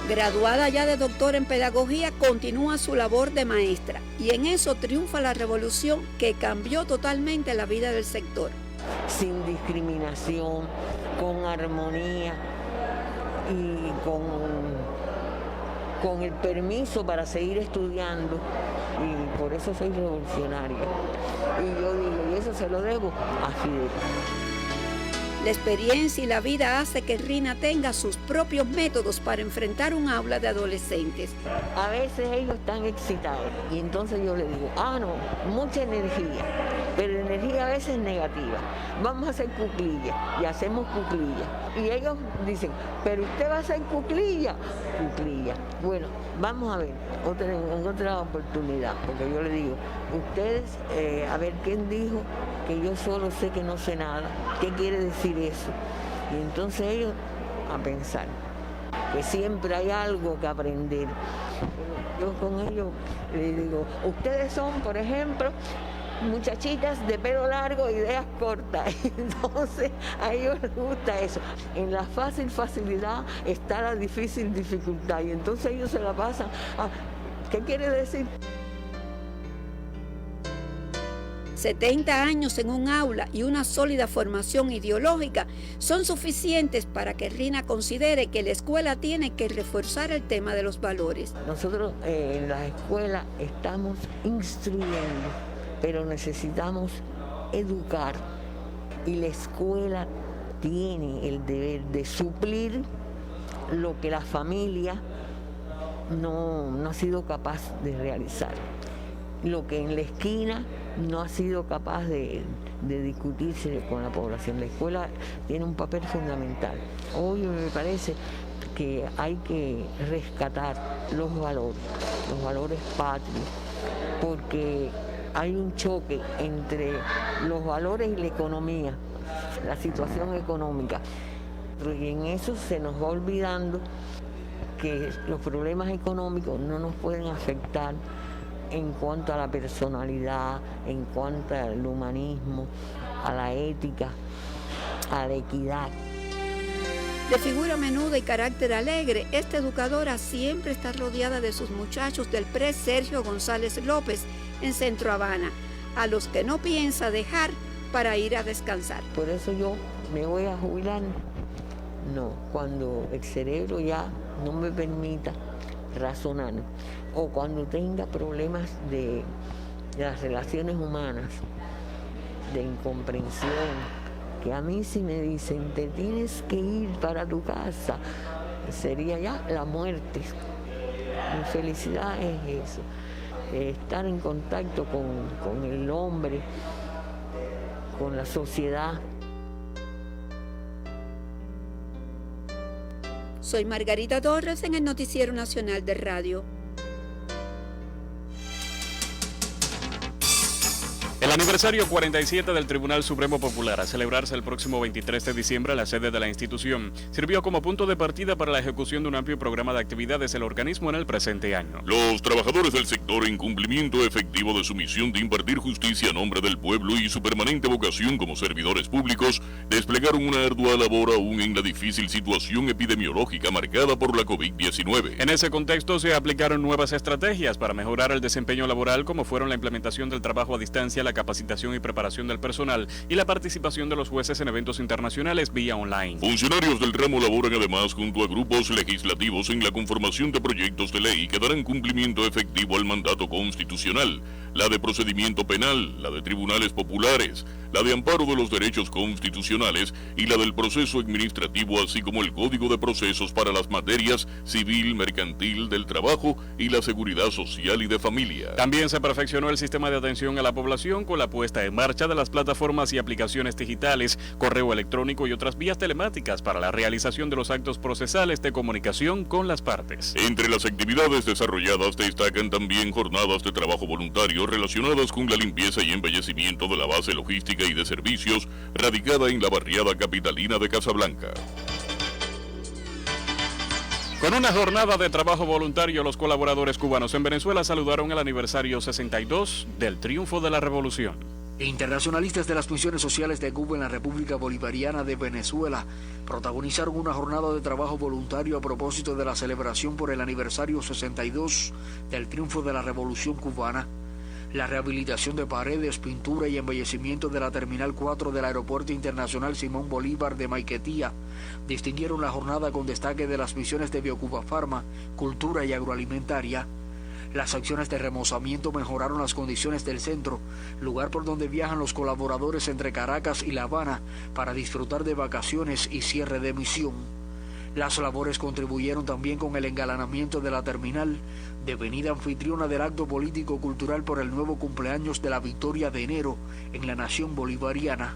Graduada ya de doctora en pedagogía, continúa su labor de maestra y en eso triunfa la revolución que cambió totalmente la vida del sector. Sin discriminación, con armonía y con el permiso para seguir estudiando, y por eso soy revolucionaria. Y yo digo, y eso se lo debo a Fidel. La experiencia y la vida hace que Rina tenga sus propios métodos para enfrentar un aula de adolescentes. A veces ellos están excitados y entonces yo les digo, no, mucha energía, pero energía a veces negativa. Vamos a hacer cuclillas y hacemos cuclillas. Y ellos dicen, pero usted va a hacer cuclillas. Cuclillas. Bueno, vamos a ver, en otra oportunidad, porque yo les digo, ustedes, a ver quién dijo que yo solo sé que no sé nada. ¿Qué quiere decir eso? Y entonces ellos a pensar que siempre hay algo que aprender. Yo con ellos les digo, ustedes son, por ejemplo, muchachitas de pelo largo, ideas cortas. Entonces a ellos les gusta eso. En la facilidad está la dificultad. Y entonces ellos se la pasan a, ¿qué quiere decir? 70 años en un aula y una sólida formación ideológica son suficientes para que Rina considere que la escuela tiene que reforzar el tema de los valores. Nosotros en la escuela estamos instruyendo, pero necesitamos educar y la escuela tiene el deber de suplir lo que la familia no ha sido capaz de realizar, lo que en la esquina no ha sido capaz de discutirse con la población. La escuela tiene un papel fundamental. Hoy me parece que hay que rescatar los valores patrios, porque hay un choque entre los valores y la economía, la situación económica. Y en eso se nos va olvidando que los problemas económicos no nos pueden afectar en cuanto a la personalidad, en cuanto al humanismo, a la ética, a la equidad. De figura menuda y carácter alegre, esta educadora siempre está rodeada de sus muchachos del PRE Sergio González López en Centro Habana, a los que no piensa dejar para ir a descansar. Por eso yo me voy a jubilar, no, cuando el cerebro ya no me permita razonar, o cuando tenga problemas de las relaciones humanas, de incomprensión, que a mí si me dicen, te tienes que ir para tu casa, sería ya la muerte. Mi felicidad es eso, estar en contacto con el hombre, con la sociedad. Soy Margarita Torres en el Noticiero Nacional de Radio. El aniversario 47 del Tribunal Supremo Popular, a celebrarse el próximo 23 de diciembre en la sede de la institución, sirvió como punto de partida para la ejecución de un amplio programa de actividades del organismo en el presente año. Los trabajadores del sector, en cumplimiento efectivo de su misión de impartir justicia a nombre del pueblo y su permanente vocación como servidores públicos, desplegaron una ardua labor aún en la difícil situación epidemiológica marcada por la COVID-19. En ese contexto se aplicaron nuevas estrategias para mejorar el desempeño laboral, como fueron la implementación del trabajo a distancia, la capacitación y preparación del personal y la participación de los jueces en eventos internacionales vía online. Funcionarios del ramo laboran además junto a grupos legislativos en la conformación de proyectos de ley que darán cumplimiento efectivo al mandato constitucional, la de procedimiento penal, la de tribunales populares, la de amparo de los derechos constitucionales y la del proceso administrativo, así como el Código de Procesos para las materias civil, mercantil, del trabajo y la seguridad social y de familia. También se perfeccionó el sistema de atención a la población con la puesta en marcha de las plataformas y aplicaciones digitales, correo electrónico y otras vías telemáticas para la realización de los actos procesales de comunicación con las partes. Entre las actividades desarrolladas destacan también jornadas de trabajo voluntario relacionadas con la limpieza y embellecimiento de la base logística y de servicios radicada en la barriada capitalina de Casablanca. Con una jornada de trabajo voluntario, los colaboradores cubanos en Venezuela saludaron el aniversario 62 del triunfo de la revolución. Internacionalistas de las misiones sociales de Cuba en la República Bolivariana de Venezuela protagonizaron una jornada de trabajo voluntario a propósito de la celebración por el aniversario 62 del triunfo de la revolución cubana. La rehabilitación de paredes, pintura y embellecimiento de la Terminal 4 del Aeropuerto Internacional Simón Bolívar de Maiquetía distinguieron la jornada con destaque de las misiones de Biocuba Pharma, Cultura y Agroalimentaria. Las acciones de remozamiento mejoraron las condiciones del centro, lugar por donde viajan los colaboradores entre Caracas y La Habana para disfrutar de vacaciones y cierre de misión. Las labores contribuyeron también con el engalanamiento de la terminal, devenida anfitriona del acto político-cultural por el nuevo cumpleaños de la victoria de enero en la nación bolivariana.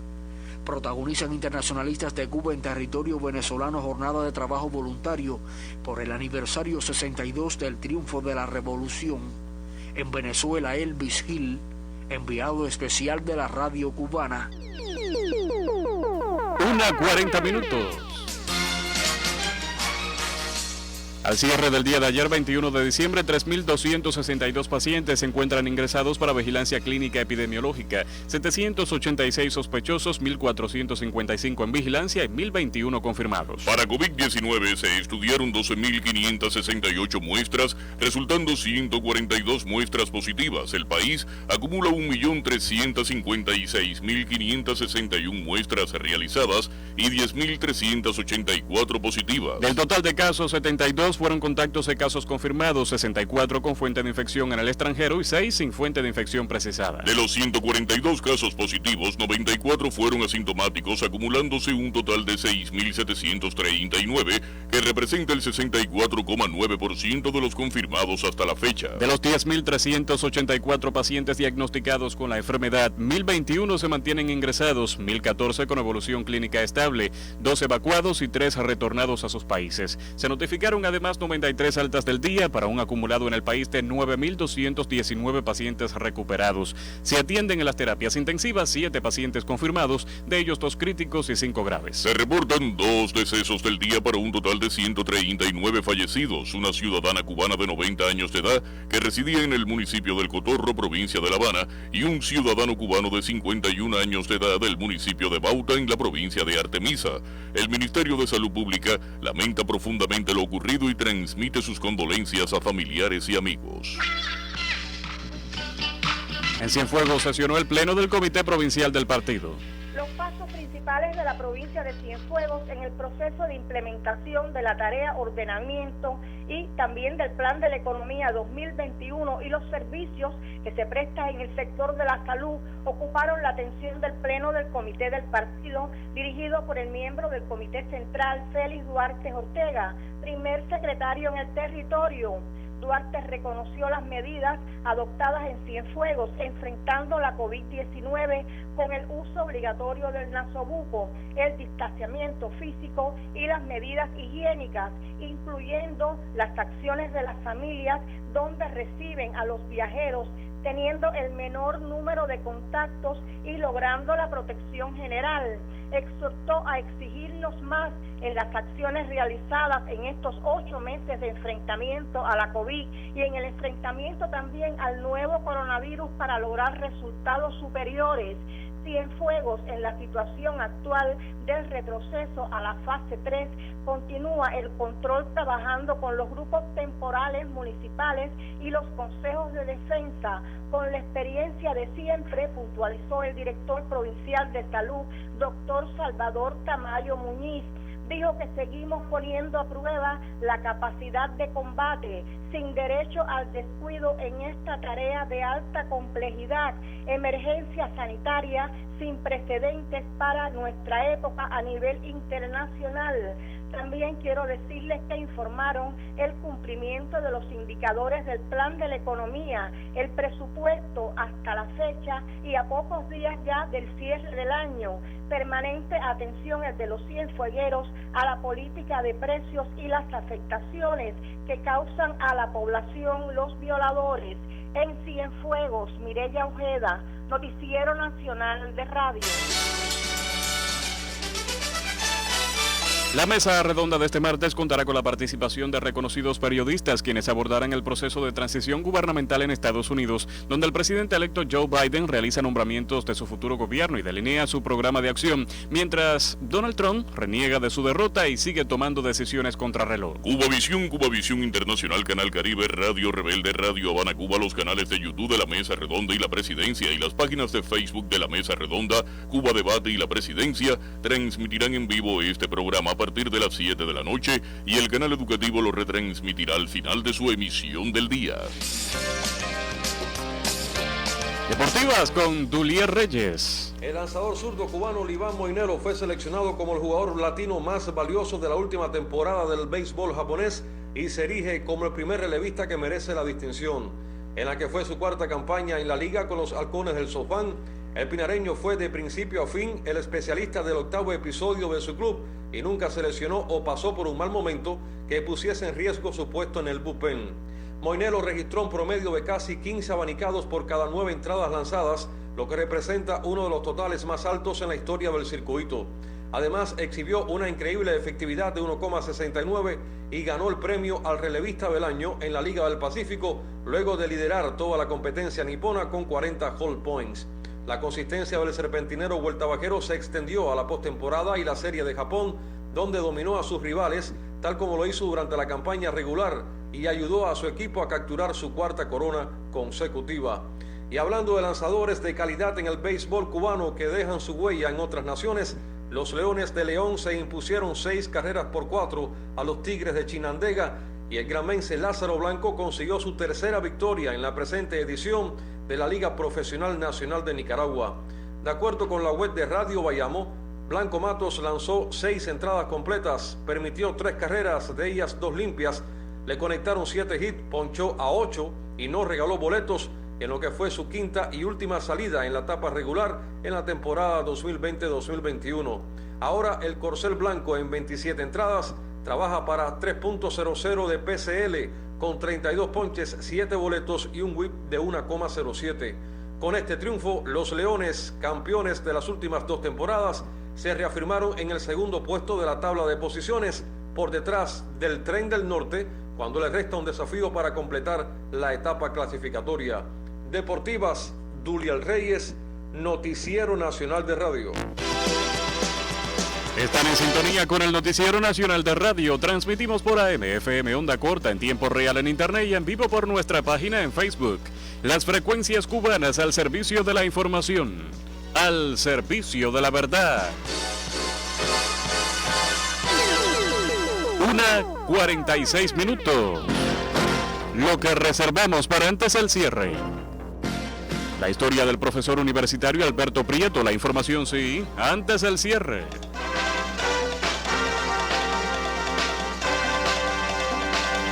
Protagonizan internacionalistas de Cuba en territorio venezolano jornada de trabajo voluntario por el aniversario 62 del triunfo de la revolución. En Venezuela, Elvis Gil, enviado especial de la radio cubana. 1:40. Al cierre del día de ayer, 21 de diciembre, 3.262 pacientes se encuentran ingresados para vigilancia clínica epidemiológica, 786 sospechosos, 1.455 en vigilancia y 1.021 confirmados. Para COVID-19 se estudiaron 12.568 muestras, resultando 142 muestras positivas. El país acumula 1.356.561 muestras realizadas y 10.384 positivas. Del total de casos, 72 fueron contactos de casos confirmados, 64 con fuente de infección en el extranjero y 6 sin fuente de infección precisada. De los 142 casos positivos, 94 fueron asintomáticos, acumulándose un total de 6.739, que representa el 64,9% de los confirmados hasta la fecha. De los 10.384 pacientes diagnosticados con la enfermedad, 1.021 se mantienen ingresados, 1.014 con evolución clínica estable, 2 evacuados y 3 retornados a sus países. Se notificaron además 93 altas del día para un acumulado en el país de 9.219 pacientes recuperados. Se atienden en las terapias intensivas 7 pacientes confirmados, de ellos 2 críticos y 5 graves. Se reportan 2 decesos del día para un total de 139 fallecidos. Una ciudadana cubana de 90 años de edad que residía en el municipio del Cotorro, provincia de La Habana, y un ciudadano cubano de 51 años de edad del municipio de Bauta, en la provincia de Artemisa. El Ministerio de Salud Pública lamenta profundamente lo ocurrido y transmite sus condolencias a familiares y amigos. En Cienfuegos sesionó el pleno del Comité Provincial del Partido. Los pasos principales de la provincia de Cienfuegos en el proceso de implementación de la tarea ordenamiento y también del Plan de la Economía 2021 y los servicios que se prestan en el sector de la salud ocuparon la atención del pleno del Comité del Partido, dirigido por el miembro del Comité Central, Félix Duarte Ortega, primer secretario en el territorio. Duarte reconoció las medidas adoptadas en Cienfuegos enfrentando la COVID-19 con el uso obligatorio del nasobuco, el distanciamiento físico y las medidas higiénicas, incluyendo las acciones de las familias donde reciben a los viajeros, teniendo el menor número de contactos y logrando la protección general. Exhortó a exigirnos más en las acciones realizadas en estos 8 meses de enfrentamiento a la COVID y en el enfrentamiento también al nuevo coronavirus para lograr resultados superiores. Cienfuegos, en la situación actual del retroceso a la fase 3, continúa el control trabajando con los grupos temporales municipales y los consejos de defensa, con la experiencia de siempre, puntualizó el director provincial de salud, doctor Salvador Tamayo Muñiz. Dijo que seguimos poniendo a prueba la capacidad de combate, sin derecho al descuido en esta tarea de alta complejidad, emergencia sanitaria sin precedentes para nuestra época a nivel internacional. También quiero decirles que informaron el cumplimiento de los indicadores del Plan de la Economía, el presupuesto hasta la fecha y a pocos días ya del cierre del año. Permanente atención el de los cienfuegueros a la política de precios y las afectaciones que causan a la población los violadores. En Cienfuegos, Mireya Ojeda, Noticiero Nacional de Radio. La mesa redonda de este martes contará con la participación de reconocidos periodistas quienes abordarán el proceso de transición gubernamental en Estados Unidos, donde el presidente electo Joe Biden realiza nombramientos de su futuro gobierno y delinea su programa de acción, mientras Donald Trump reniega de su derrota y sigue tomando decisiones contrarreloj. Cubavisión Internacional, Canal Caribe, Radio Rebelde, Radio Habana Cuba, los canales de YouTube de la Mesa Redonda y la Presidencia y las páginas de Facebook de la Mesa Redonda, Cuba Debate y la Presidencia transmitirán en vivo este programa partir de las 7 de la noche y el canal educativo lo retransmitirá al final de su emisión del día. Deportivas con Dulier Reyes. El lanzador zurdo cubano Oliván Moinelo fue seleccionado como el jugador latino más valioso de la última temporada del béisbol japonés y se erige como el primer relevista que merece la distinción. En la que fue su cuarta campaña en la liga con los Halcones del Sofán, el pinareño fue de principio a fin el especialista del octavo episodio de su club y nunca se lesionó o pasó por un mal momento que pusiese en riesgo su puesto en el bullpen. Moinelo registró un promedio de casi 15 abanicados por cada 9 entradas lanzadas, lo que representa uno de los totales más altos en la historia del circuito. Además, exhibió una increíble efectividad de 1,69 y ganó el premio al relevista del año en la Liga del Pacífico, luego de liderar toda la competencia nipona con 40 whole points. La consistencia del serpentinero vueltabajero se extendió a la postemporada y la Serie de Japón, donde dominó a sus rivales, tal como lo hizo durante la campaña regular, y ayudó a su equipo a capturar su cuarta corona consecutiva. Y hablando de lanzadores de calidad en el béisbol cubano que dejan su huella en otras naciones, los Leones de León se impusieron 6-4 a los Tigres de Chinandega y el granmense Lázaro Blanco consiguió su tercera victoria en la presente edición de la Liga Profesional Nacional de Nicaragua. De acuerdo con la web de Radio Bayamo, Blanco Matos lanzó 6 entradas completas, permitió 3 carreras, de ellas 2 limpias, le conectaron 7 hits, ponchó a 8 y no regaló boletos en lo que fue su quinta y última salida en la etapa regular en la temporada 2020-2021. Ahora el corcel blanco en 27 entradas trabaja para 3.00 de PCL con 32 ponches, 7 boletos y un whip de 1,07. Con este triunfo, los Leones, campeones de las últimas 2 temporadas, se reafirmaron en el segundo puesto de la tabla de posiciones por detrás del Tren del Norte, cuando le resta un desafío para completar la etapa clasificatoria. Deportivas, Dulier Reyes, Noticiero Nacional de Radio. Están en sintonía con el Noticiero Nacional de Radio. Transmitimos por AM, FM, onda corta, en tiempo real en Internet y en vivo por nuestra página en Facebook. Las frecuencias cubanas al servicio de la información, al servicio de la verdad. 1:46 minutos. Lo que reservamos para antes del cierre. La historia del profesor universitario Alberto Prieto. La información sí, antes del cierre.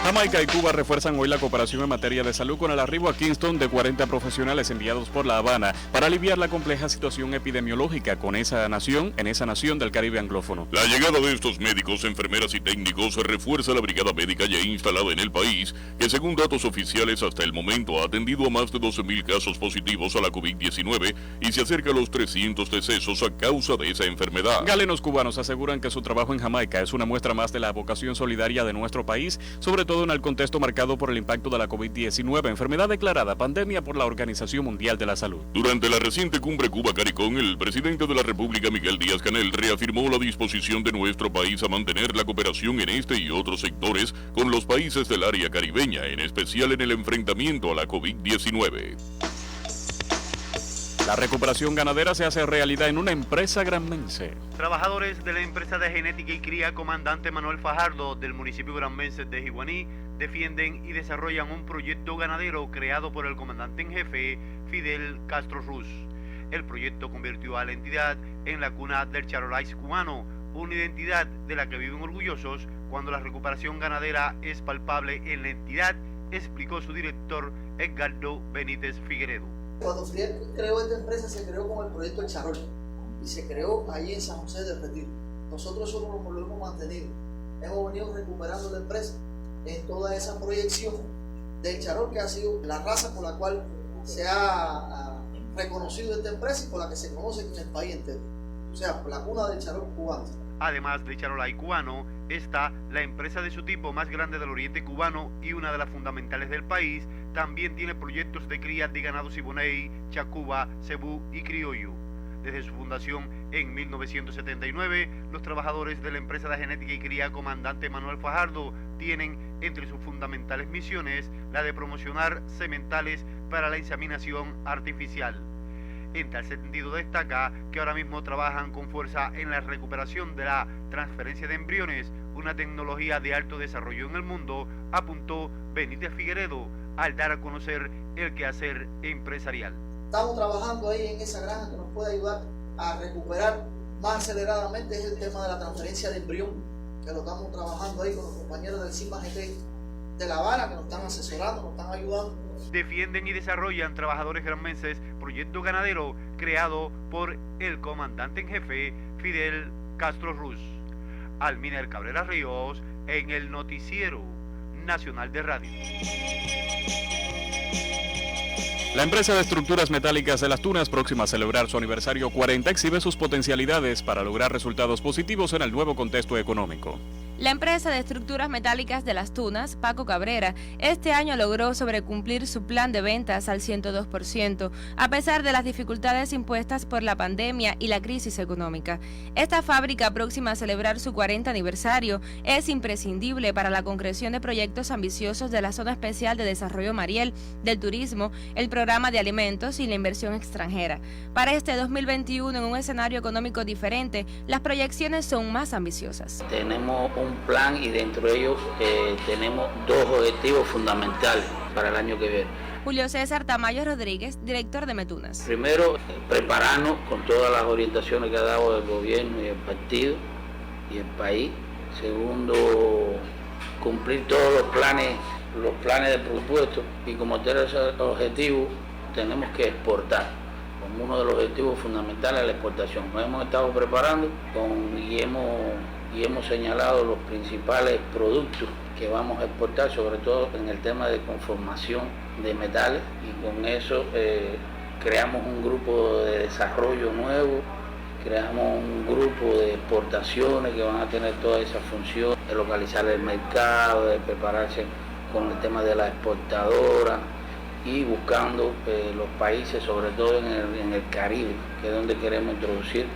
Jamaica y Cuba refuerzan hoy la cooperación en materia de salud con el arribo a Kingston de 40 profesionales enviados por La Habana para aliviar la compleja situación epidemiológica en esa nación del Caribe anglófono. La llegada de estos médicos, enfermeras y técnicos refuerza la brigada médica ya instalada en el país, que según datos oficiales hasta el momento ha atendido a más de 12,000 casos positivos a la COVID-19 y se acerca a los 300 decesos a causa de esa enfermedad. Galenos cubanos aseguran que su trabajo en Jamaica es una muestra más de la vocación solidaria de nuestro país, sobre todo en el contexto marcado por el impacto de la COVID-19, enfermedad declarada pandemia por la Organización Mundial de la Salud. Durante la reciente cumbre Cuba-CARICOM, el presidente de la República, Miguel Díaz-Canel, reafirmó la disposición de nuestro país a mantener la cooperación en este y otros sectores con los países del área caribeña, en especial en el enfrentamiento a la COVID-19. La recuperación ganadera se hace realidad en una empresa granmense. Trabajadores de la empresa de genética y cría Comandante Manuel Fajardo del municipio granmense de Jiguaní defienden y desarrollan un proyecto ganadero creado por el comandante en jefe Fidel Castro Ruz. El proyecto convirtió a la entidad en la cuna del charolais cubano, una identidad de la que viven orgullosos cuando la recuperación ganadera es palpable en la entidad, explicó su director Edgardo Benítez Figueredo. Cuando Fidel creó esta empresa se creó con el proyecto El Charol y se creó allí en San José del Retiro. Nosotros eso lo hemos mantenido. Hemos venido recuperando la empresa en toda esa proyección del Charol, que ha sido la raza por la cual se ha reconocido esta empresa y por la que se conoce en el país entero. O sea, la cuna del Charol cubano. Además de charolais cubano, está la empresa de su tipo más grande del oriente cubano y una de las fundamentales del país. También tiene proyectos de cría de ganado siboney, chacuba, cebú y criollo. Desde su fundación en 1979, los trabajadores de la empresa de genética y cría Comandante Manuel Fajardo tienen entre sus fundamentales misiones la de promocionar sementales para la inseminación artificial. En tal sentido, destaca que ahora mismo trabajan con fuerza en la recuperación de la transferencia de embriones, una tecnología de alto desarrollo en el mundo, apuntó Benítez Figueredo al dar a conocer el quehacer empresarial. Estamos trabajando ahí en esa granja que nos puede ayudar a recuperar más aceleradamente, es el tema de la transferencia de embrión, que lo estamos trabajando ahí con los compañeros del CIMA-GT de La Habana, que nos están asesorando, nos están ayudando. Defienden y desarrollan trabajadores granmenses proyecto ganadero creado por el comandante en jefe Fidel Castro Ruz. Alminer Cabrera Ríos en el Noticiero Nacional de Radio. La empresa de estructuras metálicas de Las Tunas, próxima a celebrar su aniversario 40, exhibe sus potencialidades para lograr resultados positivos en el nuevo contexto económico. La empresa de estructuras metálicas de Las Tunas, Paco Cabrera, este año logró sobrecumplir su plan de ventas al 102%, a pesar de las dificultades impuestas por la pandemia y la crisis económica. Esta fábrica, próxima a celebrar su 40 aniversario, es imprescindible para la concreción de proyectos ambiciosos de la Zona Especial de Desarrollo Mariel, del turismo, el programa de alimentos y la inversión extranjera. Para este 2021, en un escenario económico diferente, las proyecciones son más ambiciosas. Tenemos un plan y dentro de ellos tenemos dos objetivos fundamentales para el año que viene. Julio César Tamayo Rodríguez, director de Metunas. Primero, prepararnos con todas las orientaciones que ha dado el gobierno y el partido y el país. Segundo, cumplir todos los planes de presupuesto, y como tercer objetivo tenemos que exportar. Como uno de los objetivos fundamentales, la exportación. Nos hemos estado preparando y hemos señalado los principales productos que vamos a exportar, sobre todo en el tema de conformación de metales, y con eso creamos un grupo de desarrollo nuevo, creamos un grupo de exportaciones que van a tener toda esa función de localizar el mercado, de prepararse con el tema de la exportadora y buscando los países, sobre todo en el Caribe, que es donde queremos introducir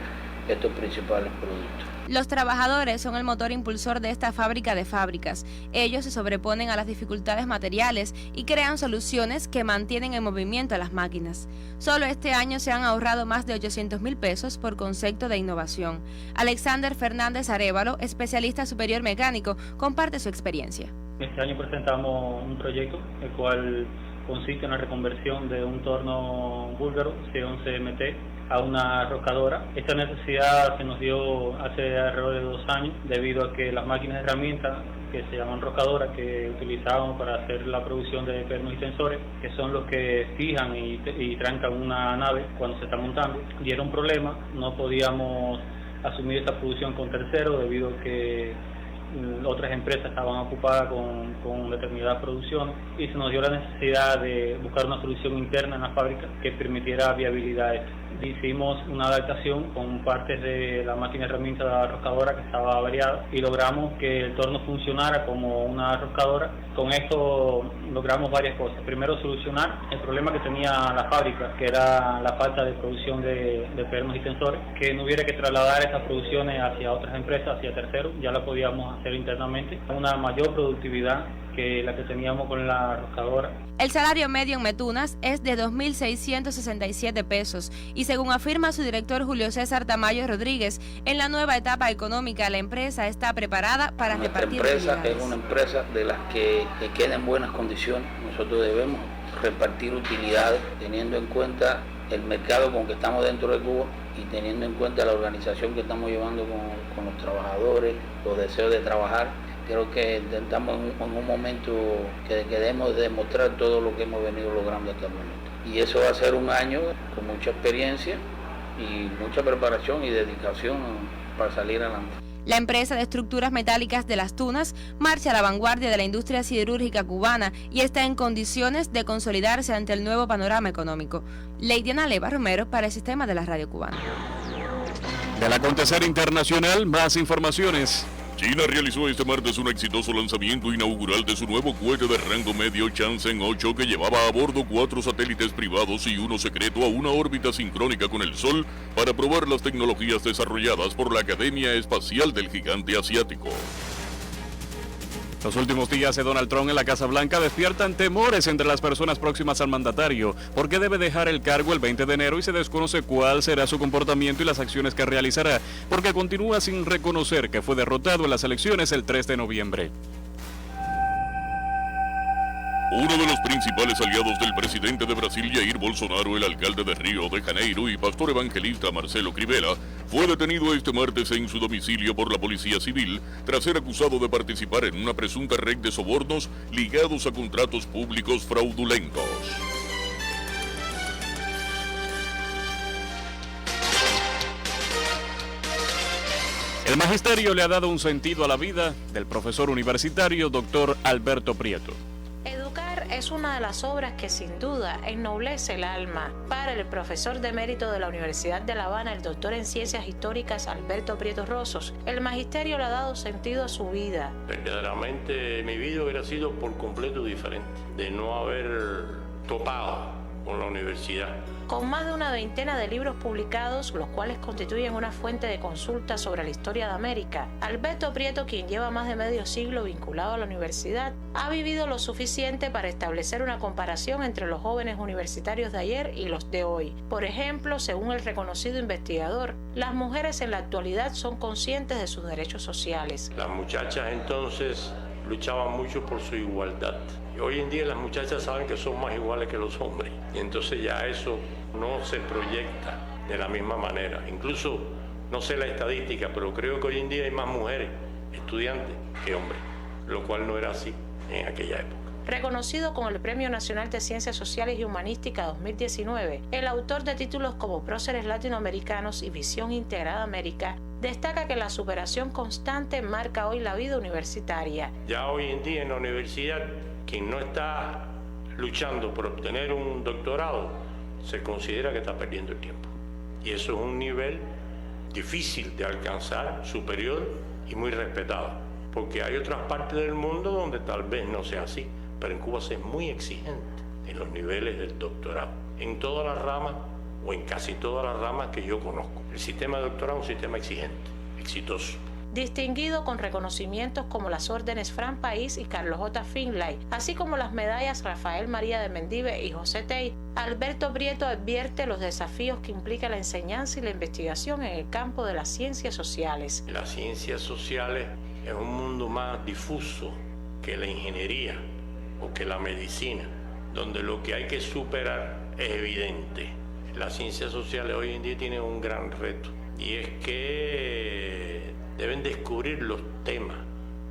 estos principales productos. Los trabajadores son el motor impulsor de esta fábrica de fábricas. Ellos se sobreponen a las dificultades materiales y crean soluciones que mantienen en movimiento a las máquinas. Solo este año se han ahorrado más de 800.000 pesos por concepto de innovación. Alexander Fernández Arévalo, especialista superior mecánico, comparte su experiencia. Este año presentamos un proyecto el cual consiste en la reconversión de un torno búlgaro C11MT a una roscadora. Esta necesidad se nos dio hace alrededor de 2 años debido a que las máquinas de herramientas que se llaman roscadoras, que utilizábamos para hacer la producción de pernos y sensores, que son los que fijan y trancan una nave cuando se está montando, dieron problema. No podíamos asumir esta producción con terceros debido a que otras empresas estaban ocupadas con determinadas producciones, y se nos dio la necesidad de buscar una solución interna en la fábrica que permitiera viabilidad. Hicimos una adaptación con partes de la máquina de herramientas de la roscadora que estaba averiada y logramos que el torno funcionara como una roscadora. Con esto logramos varias cosas. Primero, solucionar el problema que tenía la fábrica, que era la falta de producción de pernos y sensores, que no hubiera que trasladar esas producciones hacia otras empresas, hacia terceros, ya la podíamos hacer internamente. Una mayor productividad que la que teníamos con la roscadora. El salario medio en Metunas es de 2.667 pesos y según afirma su director Julio César Tamayo Rodríguez, en la nueva etapa económica la empresa está preparada para repartir utilidades. Nuestra empresa es una empresa de las que queda en buenas condiciones. Nosotros debemos repartir utilidades teniendo en cuenta el mercado con que estamos dentro de Cuba y teniendo en cuenta la organización que estamos llevando con los trabajadores, los deseos de trabajar. Creo que estamos en un momento que debemos demostrar todo lo que hemos venido logrando hasta el momento. Y eso va a ser un año con mucha experiencia y mucha preparación y dedicación para salir adelante. La empresa de estructuras metálicas de Las Tunas marcha a la vanguardia de la industria siderúrgica cubana y está en condiciones de consolidarse ante el nuevo panorama económico. Leidiana Leva Romero para el Sistema de la Radio Cubana. Del acontecer internacional, más informaciones. China realizó este martes un exitoso lanzamiento inaugural de su nuevo cohete de rango medio Chang'e 8 que llevaba a bordo 4 satélites privados y uno secreto a una órbita sincrónica con el Sol para probar las tecnologías desarrolladas por la Academia Espacial del Gigante Asiático. Los últimos días de Donald Trump en la Casa Blanca despiertan temores entre las personas próximas al mandatario, porque debe dejar el cargo el 20 de enero y se desconoce cuál será su comportamiento y las acciones que realizará, porque continúa sin reconocer que fue derrotado en las elecciones el 3 de noviembre. Uno de los principales aliados del presidente de Brasil, Jair Bolsonaro, el alcalde de Río de Janeiro y pastor evangelista Marcelo Crivella, fue detenido este martes en su domicilio por la Policía Civil tras ser acusado de participar en una presunta red de sobornos ligados a contratos públicos fraudulentos. El magisterio le ha dado un sentido a la vida del profesor universitario Dr. Alberto Prieto. Educar es una de las obras que sin duda ennoblece el alma. Para el profesor de mérito de la Universidad de La Habana, el doctor en Ciencias Históricas Alberto Prieto Rosos, el magisterio le ha dado sentido a su vida. Verdaderamente mi vida hubiera sido por completo diferente, de no haber topado con la universidad. Con más de una veintena de libros publicados, los cuales constituyen una fuente de consulta sobre la historia de América, Alberto Prieto, quien lleva más de medio siglo vinculado a la universidad, ha vivido lo suficiente para establecer una comparación entre los jóvenes universitarios de ayer y los de hoy. Por ejemplo, según el reconocido investigador, las mujeres en la actualidad son conscientes de sus derechos sociales. Las muchachas entonces luchaban mucho por su igualdad. Y hoy en día las muchachas saben que son más iguales que los hombres. Y entonces ya eso no se proyecta de la misma manera. Incluso, no sé la estadística, pero creo que hoy en día hay más mujeres estudiantes que hombres, lo cual no era así en aquella época. Reconocido con el Premio Nacional de Ciencias Sociales y Humanística 2019, el autor de títulos como Próceres Latinoamericanos y Visión Integrada América, destaca que la superación constante marca hoy la vida universitaria. Ya hoy en día en la universidad, quien no está luchando por obtener un doctorado, se considera que está perdiendo el tiempo. Y eso es un nivel difícil de alcanzar, superior y muy respetado. Porque hay otras partes del mundo donde tal vez no sea así, pero en Cuba se es muy exigente en los niveles del doctorado, en todas las ramas o en casi todas las ramas que yo conozco. El sistema de doctorado es un sistema exigente, exitoso. Distinguido con reconocimientos como las órdenes Fran País y Carlos J. Finlay, así como las medallas Rafael María de Mendive y José Tey, Alberto Prieto advierte los desafíos que implica la enseñanza y la investigación en el campo de las ciencias sociales. Las ciencias sociales es un mundo más difuso que la ingeniería o que la medicina, donde lo que hay que superar es evidente. Las ciencias sociales hoy en día tienen un gran reto, y es que deben descubrir los temas,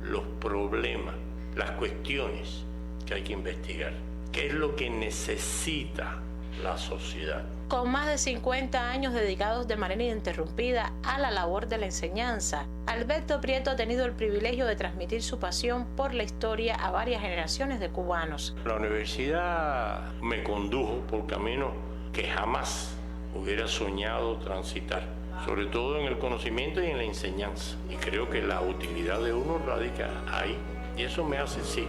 los problemas, las cuestiones que hay que investigar. ¿Qué es lo que necesita la sociedad? Con más de 50 años dedicados de manera ininterrumpida a la labor de la enseñanza, Alberto Prieto ha tenido el privilegio de transmitir su pasión por la historia a varias generaciones de cubanos. La universidad me condujo por caminos que jamás hubiera soñado transitar, sobre todo en el conocimiento y en la enseñanza. Y creo que la utilidad de uno radica ahí, y eso me hace, sí,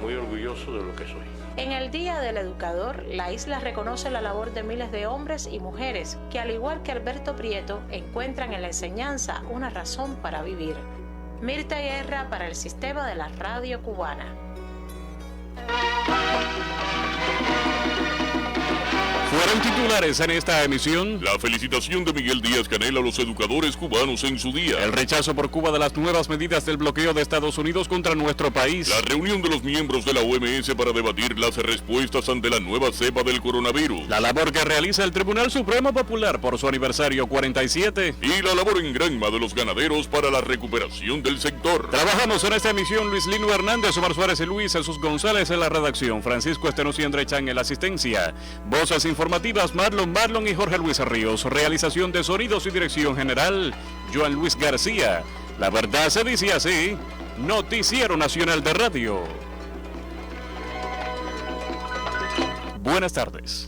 muy orgulloso de lo que soy. En el Día del Educador, la isla reconoce la labor de miles de hombres y mujeres que, al igual que Alberto Prieto, encuentran en la enseñanza una razón para vivir. Mirta Guerra para el Sistema de la Radio Cubana. Fueron titulares en esta emisión: la felicitación de Miguel Díaz-Canel a los educadores cubanos en su día, el rechazo por Cuba de las nuevas medidas del bloqueo de Estados Unidos contra nuestro país, la reunión de los miembros de la OMS para debatir las respuestas ante la nueva cepa del coronavirus, la labor que realiza el Tribunal Supremo Popular por su aniversario 47 y la labor en Granma de los ganaderos para la recuperación del sector. Trabajamos en esta emisión Luis Lino Hernández, Omar Suárez y Luis Jesús González en la redacción, Francisco Estenos y André Chan en la asistencia, voces informativas Marlon y Jorge Luis Ríos, realización de sonidos y dirección general Joan Luis García. La verdad se dice así. Noticiero Nacional de Radio. Buenas tardes.